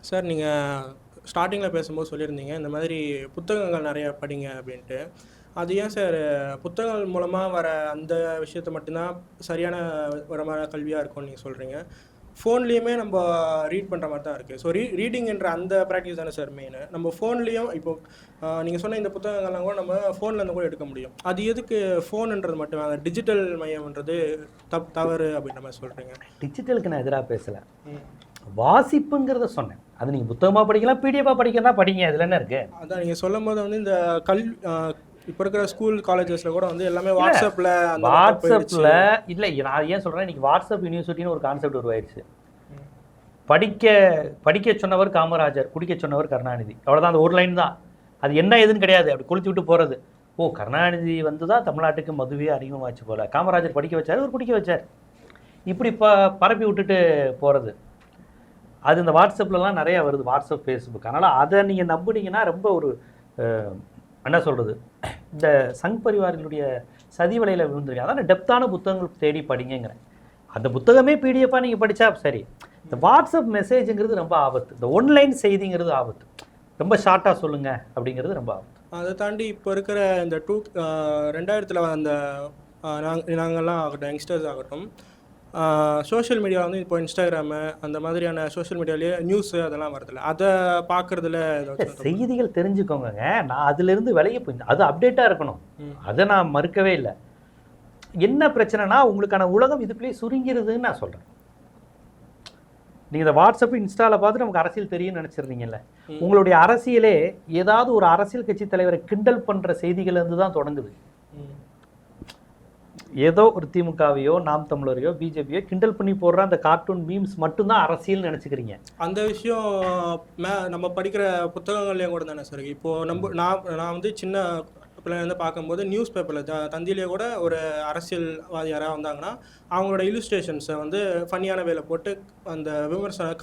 Sir நீங்கள் ஸ்டார்டிங்கில் பேசும்போது சொல்லியிருந்தீங்க இந்த மாதிரி புத்தகங்கள் நிறைய படிங்க அப்படின்ட்டு. அது ஏன் சார் புத்தகங்கள் மூலமாக வர அந்த விஷயத்த மட்டும்தான் சரியான வரமான கல்வியாக இருக்கும்னு நீங்கள் சொல்கிறீங்க? ஃபோன்லேயுமே நம்ம ரீட் பண்ணுற மாதிரி தான் இருக்குது. ஸோ ரீடிங்ன்ற அந்த ப்ராக்டிஸ் தானே சார் மெயின். நம்ம ஃபோன்லேயும் இப்போது நீங்கள் சொன்ன இந்த புத்தகங்கள்லாம் கூட நம்ம ஃபோன்லேருந்து கூட எடுக்க முடியும். அது எதுக்கு ஃபோனுன்றது மட்டும் அந்த டிஜிட்டல் மயம்ன்றது தவறு அப்படின்ற மாதிரி சொல்கிறீங்க? டிஜிட்டலுக்கு நான் எதிராக பேசலை, வாசிப்புங்கிறத சொன்னேன். அது நீங்கள் புத்தகமாக படிக்கலாம், பிடிஎஃபாக படிக்கிறதா படிங்க, இதில் என்ன இருக்குது? அதான் நீங்கள் சொல்லும் போது வந்து இந்த இப்போ இருக்கிற ஸ்கூல் காலேஜஸில் கூட வந்து எல்லாமே வாட்ஸ்அப்பில் இல்லை. நான் ஏன் சொல்கிறேன், இன்றைக்கி வாட்ஸ்அப் யூனிவர்சிட்டின்னு ஒரு கான்செப்ட் உருவாயிருச்சு. படிக்க சொன்னவர் காமராஜர், குடிக்க சொன்னவர் கருணாநிதி, அவ்வளோதான். அந்த ஒரு லைன் தான். அது என்ன ஏதுன்னு கிடையாது. அப்படி கொளுத்தி விட்டு போகிறது. ஓ, கருணாநிதி வந்து தான் தமிழ்நாட்டுக்கு மதுவே அறிமுகமாச்சு போல், காமராஜர் படிக்க வச்சார், ஒரு குடிக்க வச்சார், இப்படி பரப்பி விட்டுட்டு போகிறது. அது இந்த வாட்ஸ்அப்லலாம் நிறையா வருது, வாட்ஸ்அப், ஃபேஸ்புக். அதனால் அதை நீங்கள் நம்பினீங்கன்னா ரொம்ப ஒரு என்ன சொல்கிறது, இந்த சங் பரிவார்களுடைய சதி வலையில் விழுந்துருக்கீங்க. அதான் டெப்த்தான புத்தகங்கள் தேடி படிங்கிறேன். அந்த புத்தகமே பிடிஎஃபாக நீங்கள் படித்தா சரி. இந்த வாட்ஸ்அப் மெசேஜுங்கிறது ரொம்ப ஆபத்து. இந்த ஒன்லைன் செய்திங்கிறது ஆபத்து. ரொம்ப ஷார்ட்டாக சொல்லுங்கள் அப்படிங்கிறது ரொம்ப ஆபத்து. அதை தாண்டி இப்போ இருக்கிற இந்த 2000 அந்த நாங்கள்லாம் ஆகட்டும், யங்ஸ்டர்ஸ் ஆகட்டும், சோஷியல் மீடியா வந்து இப்போ இன்ஸ்டாகிராமு அந்த மாதிரியான சோஷியல் மீடியாலேயே நியூஸு அதெல்லாம் வருதில்ல, அதை பார்க்குறதுல செய்திகள் தெரிஞ்சுக்கோங்க. நான் அதுலேருந்து விலகி போயிருந்தேன். அது அப்டேட்டாக இருக்கணும், அதை நான் மறுக்கவே இல்லை. என்ன பிரச்சனைனா உங்களுக்கான உலகம் இதுக்குள்ளேயே சுருங்கிறதுன்னு நான் சொல்கிறேன். நீங்கள் இந்த வாட்ஸ்அப், இன்ஸ்டாவில் பார்த்து நமக்கு அரசியல் தெரியும்னு நினச்சிருந்தீங்கல்ல, உங்களுடைய அரசியலே ஏதாவது ஒரு அரசியல் கட்சி தலைவரை கிண்டல் பண்ணுற செய்திகள்லேருந்து தான் தொடங்குது. ஏதோ ஒரு திமுகவையோ, நாம் தமிழரையோ, பிஜேபியோ கிண்டல் பண்ணி போடுற அந்த கார்ட்டூன் மீம்ஸ் மட்டும்தான் அரசியல்னு நினச்சிக்கிறீங்க. அந்த விஷயம் நம்ம படிக்கிற புத்தகங்கள்லேயும் கூட தானே சார். இப்போது நான் வந்து சின்ன பிள்ளைங்க பார்க்கும்போது நியூஸ் பேப்பரில் தந்தியிலே கூட ஒரு அரசியல்வாதி யாராவது வந்தாங்கன்னா அவங்களோட இலுஸ்ட்ரேஷன்ஸை வந்து ஃபன்னியான வேலை போட்டு அந்த விமர்சனம்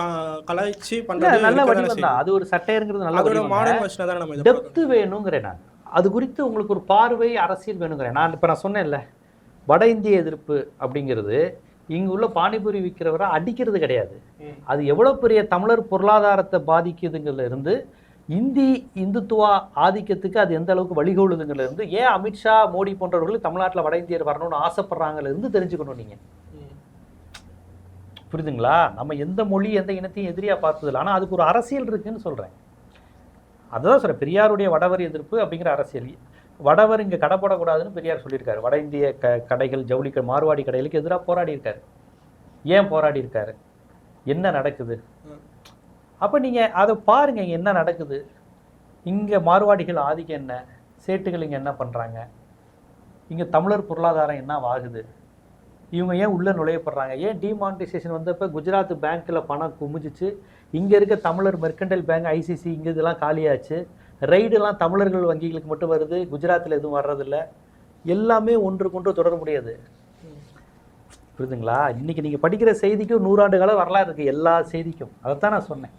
கலாய்ச்சி பண்ணுறது நல்ல வடிவம் தான். அது ஒரு சட்டைங்கிறது நல்ல அதோட மாடர்ன் வெர்ஷனை தான் நம்ம டெப்த்து வேணுங்கிறேன். நான் அது குறித்து உங்களுக்கு ஒரு பார்வை, அரசியல் வேணுங்கிறேன். நான் சொன்னேன்ல, வட இந்திய எதிர்ப்பு அப்படிங்கிறது இங்கே உள்ள பானிபூரி விற்கிறவரை அடிக்கிறது கிடையாது. அது எவ்வளோ பெரிய தமிழர் பொருளாதாரத்தை பாதிக்குதுங்கிறதுல இருந்து, இந்துத்துவா ஆதிக்கத்துக்கு அது எந்த அளவுக்கு வழிகோலுதுங்கிறதுல இருந்து, ஏன் அமித்ஷா, மோடி போன்றவர்கள் தமிழ்நாட்டில் வட இந்தியர் வரணும்னு ஆசைப்படுறாங்கல இருந்து தெரிஞ்சுக்கணும் நீங்கள். புரியுதுங்களா? நம்ம எந்த மொழி, எந்த இனத்தையும் எதிரியாக பார்த்ததில்லை. ஆனால் அதுக்கு ஒரு அரசியல் இருக்குன்னு சொல்கிறேன். அதுதான் சொல்கிறேன், பெரியாருடைய வடவர் எதிர்ப்பு அப்படிங்கிற அரசியல். வடவர் இங்கே கடை போடக்கூடாதுன்னு பெரியார் சொல்லியிருக்காரு. வட இந்திய கடைகள், ஜவுளிகள், மார்வாடி கடைகளுக்கு எதிராக போராடி இருக்காரு. ஏன் போராடி இருக்காரு? என்ன நடக்குது? அப்போ நீங்கள் அதை பாருங்கள், இங்கே என்ன நடக்குது. இங்கே மார்வாடிகள் ஆதிக்கம் என்ன, சேட்டுகள் இங்கே என்ன பண்ணுறாங்க, இங்கே தமிழர் பொருளாதாரம் என்ன ஆகுது, இவங்க ஏன் உள்ளே நுழையப்படுறாங்க, ஏன் டிமானிட்டைசேஷன் வந்தப்போ குஜராத் பேங்க்கில் பணம் குமிஞ்சிச்சு, இங்கே இருக்க தமிழர் மெர்கண்டைல் பேங்க், ஐசிசி இங்கே இதெல்லாம் காலியாச்சு, ரைடெல்லாம் தமிழர்கள் வங்கிகளுக்கு மட்டும் வருது, குஜராத்தில் எதுவும் வர்றதில்ல. எல்லாமே ஒன்றுக்கொன்று தொடர முடியாது. புரியுதுங்களா? இன்றைக்கி நீங்கள் படிக்கிற செய்திக்கும் 100 ஆண்டு கால வரலாறு இருக்குது, எல்லா செய்திக்கும். அதைத்தான் நான் சொன்னேன்.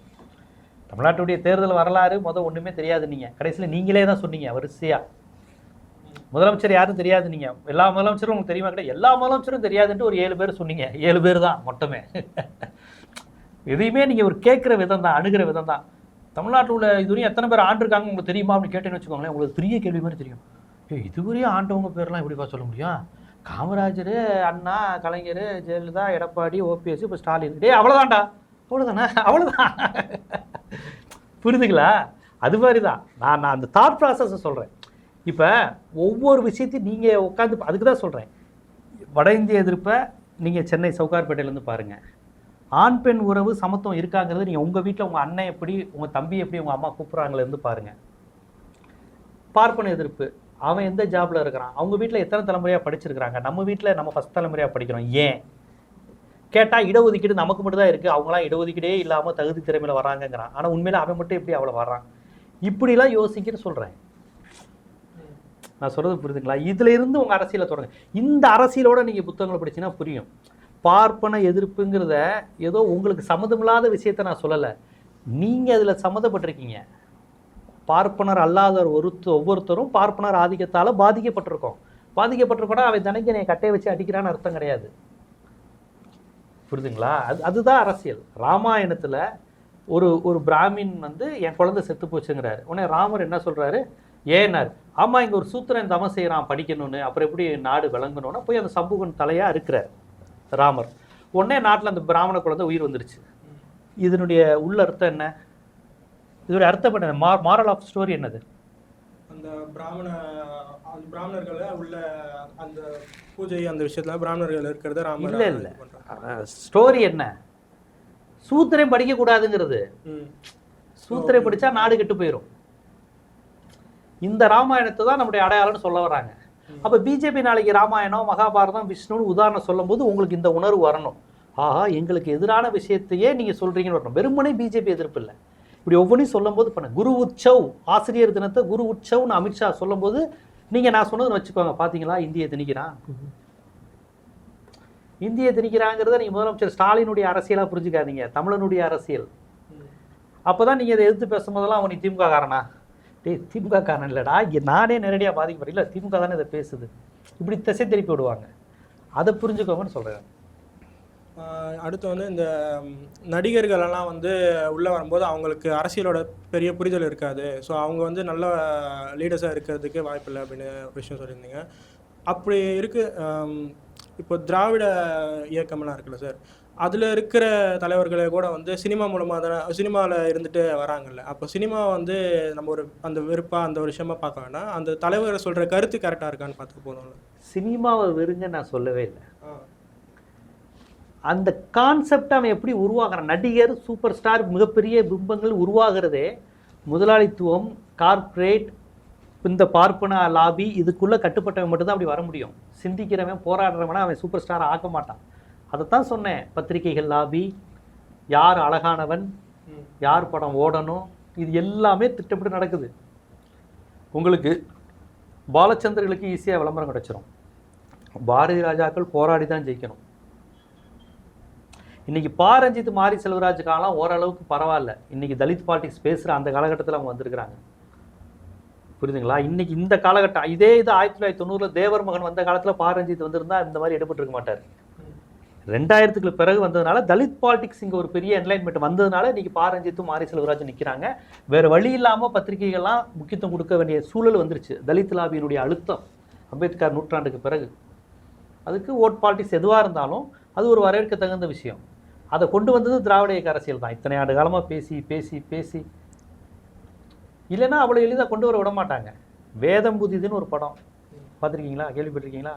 தமிழ்நாட்டுடைய தேர்தல் வரலாறு ஒன்றுமே தெரியாது. நீங்கள் கடைசியில் நீங்களே தான் சொன்னீங்க வரிசையாக. முதலமைச்சர் யாரும் தெரியாது. நீங்கள் எல்லா முதலமைச்சரும் உங்களுக்கு தெரியுமா? கிடையாது. எல்லா முதலமைச்சரும் தெரியாதுன்ட்டு ஒரு 7 பேர் சொன்னீங்க. 7 பேர் தான் மொத்தமே. எதையுமே நீங்கள் ஒரு கேட்குற விதம் தான், அணுகிற விதம் தான். தமிழ்நாட்டில் உள்ள இதுவரையும் எத்தனை பேர் ஆண்டிருக்காங்க உங்களுக்கு தெரியுமா அப்படின்னு கேட்டேன்னு வச்சுக்கோங்களேன், உங்களுக்கு பெரிய கேள்வி மாதிரி தெரியும். இதுவரையும் ஆண்டவங்க பேர்லாம் எப்படிப்பா சொல்ல முடியும்? காமராஜர், அண்ணா, கலைஞர், ஜெயலலிதா, எடப்பாடி, ஓபிஎஸ், இப்போ ஸ்டாலின். அவ்வளோதான்டா, அவ்வளோதானே, அவ்வளோதான். புரியுதுங்களா? அது மாதிரி தான் நான் அந்த தாட் ப்ராசஸை சொல்கிறேன். இப்போ ஒவ்வொரு விஷயத்தையும் நீங்கள் உட்காந்து, அதுக்கு தான் சொல்கிறேன், வட இந்திய எதிர்ப்பை நீங்கள் சென்னை சவுகார்பேட்டையிலேருந்து பாருங்கள். ஆண் பெண் உறவு சமத்துவம் இருக்காங்கிறது நீங்கள் உங்கள் வீட்டில் உங்கள் அண்ணன் எப்படி, உங்கள் தம்பி எப்படி, உங்கள் அம்மா கூப்பிட்றாங்களேருந்து பாருங்கள். பார்ப்பன எதிர்ப்பு, அவன் எந்த ஜாபில் இருக்கிறான், அவங்க வீட்டில் எத்தனை தலைமுறையாக படிச்சிருக்கிறாங்க, நம்ம வீட்டில் நம்ம ஃபஸ்ட் தலைமுறையாக படிக்கிறோம். ஏன் கேட்டால் இடஒதுக்கீடு நமக்கு மட்டும் தான் இருக்குது, அவங்களாம் இடஒதுக்கீடே இல்லாமல் தகுதி திறமையில் வராங்கங்கிறான். ஆனால் உண்மையில் அவன் மட்டும் எப்படி அவ்வளோ வர்றான்? இப்படிலாம் யோசிக்கன்னு சொல்கிறேன். நான் சொல்கிறது புரியுதுங்களா? இதில் இருந்து உங்கள் அரசியலை தொடங்க. இந்த அரசியலோடு நீங்கள் புத்தகங்களை படிச்சிங்கன்னா புரியும். பார்ப்பன எதிர்ப்புங்கிறத ஏதோ உங்களுக்கு சம்மந்தமில்லாத விஷயத்த நான் சொல்லலை, நீங்கள் அதில் சம்மந்தப்பட்டிருக்கீங்க. பார்ப்பனர் அல்லாதவர் ஒவ்வொருத்தரும் பார்ப்பனர் ஆதிக்கத்தால் பாதிக்கப்பட்டிருக்கோம். அவன் தனக்கு கட்டையை வச்சு அடிக்கிறான்னு அர்த்தம் கிடையாது. புரியுதுங்களா? அதுதான் அரசியல். ராமாயணத்தில் ஒரு ஒரு பிராமின் வந்து என் குழந்தை செத்து போச்சுங்கிறாரு. உடனே ராமர் என்ன சொல்கிறாரு, ஏன்னார், ஆமாம் இங்கே ஒரு சூத்திரன் தவம் செய்கிறான் படிக்கணும்னு, அப்புறம் எப்படி நாடு விளங்கணும்னா போய் அந்த சம்புகன் தலையாக இருக்கிறார் ராமர். உடனே நாட்டில் அந்த பிராமண குழந்தை உயிர் வந்துருச்சு. இதனுடைய உள்ள அர்த்தம் என்ன? இதோடைய அர்த்தம் என்ன? மாரல் ஆஃப் ஸ்டோரி என்னது? அந்த பிராமணர்களை உள்ள அந்த பூஜை அந்த விஷயத்துல பிராமணர்கள் இருக்கிறத ராமர் இல்லை ஸ்டோரி என்ன? சூத்திரம் படிக்கக்கூடாதுங்கிறது. சூத்திரம் படித்தா நாடு கெட்டு போயிடும். இந்த ராமாயணத்தை தான் நம்முடைய அடையாளம்னு சொல்ல வராங்க. அப்போ பிஜேபி நாளைக்கு ராமாயணம் மகாபாரதம் விஷ்ணுன்னு உதாரணம் சொல்லும் போது உங்களுக்கு இந்த உணர்வு வரணும். ஆஹா எங்களுக்கு எதிரான விஷயத்தையே நீங்கள் சொல்கிறீங்கன்னு வரணும். வெறுமனே பிஜேபி எதிர்ப்பு இல்லை. இப்படி ஒவ்வொன்றையும் சொல்லும் போது பண்ண குரு உற்சவ் ஆசிரியர் தினத்தை குரு உற்சவ்னு அமித்ஷா சொல்லும் போது நீங்கள் நான் சொன்னதுன்னு வச்சுக்கோங்க, பார்த்தீங்களா இந்தியை திணிக்கிறான், இந்தியை திணிக்கிறாங்கிறத நீங்கள் முதலமைச்சர் ஸ்டாலினுடைய அரசியலாக புரிஞ்சுக்காதீங்க, தமிழனுடைய அரசியல். அப்போ தான் நீங்கள் இதை எதிர்த்து பேசும்போதெல்லாம் அவன் திமுக காரனா? டேய் திமுக காரன் இல்லைடா, இங்கே நானே நேரடியாக பாதிக்கப்படல, இல்லை திமுக தானே இதை பேசுது, இப்படி திசை திருப்பி விடுவாங்க. அதை புரிஞ்சுக்கோங்கன்னு சொல்கிறேன். அடுத்து வந்து இந்த நடிகர்களெல்லாம் வந்து உள்ளே வரும்போது அவங்களுக்கு அரசியலோட பெரிய புரிதல் இருக்காது. ஸோ அவங்க வந்து நல்ல லீடர்ஸாக இருக்கிறதுக்கு வாய்ப்பில்லை அப்படின்னு விஷயம் சொல்லியிருந்தீங்க. அப்படி இப்போ திராவிட இயக்கம்லாம் இருக்குல்ல சார், அதில் இருக்கிற தலைவர்களை கூட வந்து சினிமா மூலமாக தானே சினிமாவில் இருந்துட்டு வராங்கல்ல. அப்போ சினிமா வந்து நம்ம ஒரு அந்த வெறுப்பாக அந்த ஒரு விஷயமா பார்க்க வேண்டாம், அந்த தலைவரை சொல்கிற கருத்து கரெக்டாக இருக்கான்னு பார்த்துட்டு போதும்ல. சினிமாவை வெறுங்க நான் சொல்லவே இல்லை. அந்த கான்செப்ட் அவன் எப்படி உருவாகிறான்? நடிகர் சூப்பர் ஸ்டார் மிகப்பெரிய பிம்பங்கள் உருவாகிறதே முதலாளித்துவம், கார்ப்பரேட், இந்த பார்ப்பன லாபி இதுக்குள்ளே கட்டுப்பட்டவன் மட்டும்தான் அப்படி வர முடியும். சிந்திக்கிறவன் போராடுறவனா அவன் சூப்பர் ஸ்டார் ஆக்க மாட்டான். அதைத்தான் சொன்னேன், பத்திரிகைகள் லாபி, யார் அழகானவன், யார் படம் ஓடணும், இது எல்லாமே திட்டப்பட்டு நடக்குது. உங்களுக்கு பாலச்சந்தர்களுக்கு ஈஸியாக விளம்பரம் கிடச்சிரும். பாரதி ராஜாக்கள் போராடி தான் ஜெயிக்கணும். இன்றைக்கி பாரஞ்சித் மாரி செல்வராஜ் காலம் ஓரளவுக்கு பரவாயில்ல. இன்றைக்கி தலித் பாலிடிக்ஸ் பேசுகிற அந்த காலகட்டத்தில் அவங்க வந்திருக்கிறாங்க. புரியுதுங்களா? இன்றைக்கி இந்த காலகட்டம் இதே இது 1990 தேவர் மகன் வந்த காலத்தில் பாரஞ்சித் வந்திருந்தா இந்த மாதிரி எடுபட்டுருக்க மாட்டார். 2000க்கு பிறகு வந்ததுனால தலித் பாலிடிக்ஸ் இங்கே ஒரு பெரிய என்லைன்மெண்ட் வந்ததுனால இன்றைக்கி பாரஞ்சித்தும் மாரி செல்வராஜும் நிற்கிறாங்க. வேறு வழி இல்லாமல் பத்திரிகைகள்லாம் முக்கியத்துவம் கொடுக்க வேண்டிய சூழல் வந்துருச்சு. தலித் லாபியினுடைய அழுத்தம் அம்பேத்கர் நூற்றாண்டுக்கு பிறகு. அதுக்கு ஓட் பாலிடிக்ஸ் எதுவாக இருந்தாலும் அது ஒரு வரவேற்க தகுந்த விஷயம். அதை கொண்டு வந்தது திராவிட இயக்க அரசியல் தான். இத்தனை ஆண்டு காலமாக பேசி பேசி பேசி இல்லைன்னா அவ்வளோ எளிதாக கொண்டு வர விட மாட்டாங்க. வேதம் புதிதுன்னு ஒரு படம் பார்த்துருக்கீங்களா, கேள்விப்பட்டிருக்கீங்களா?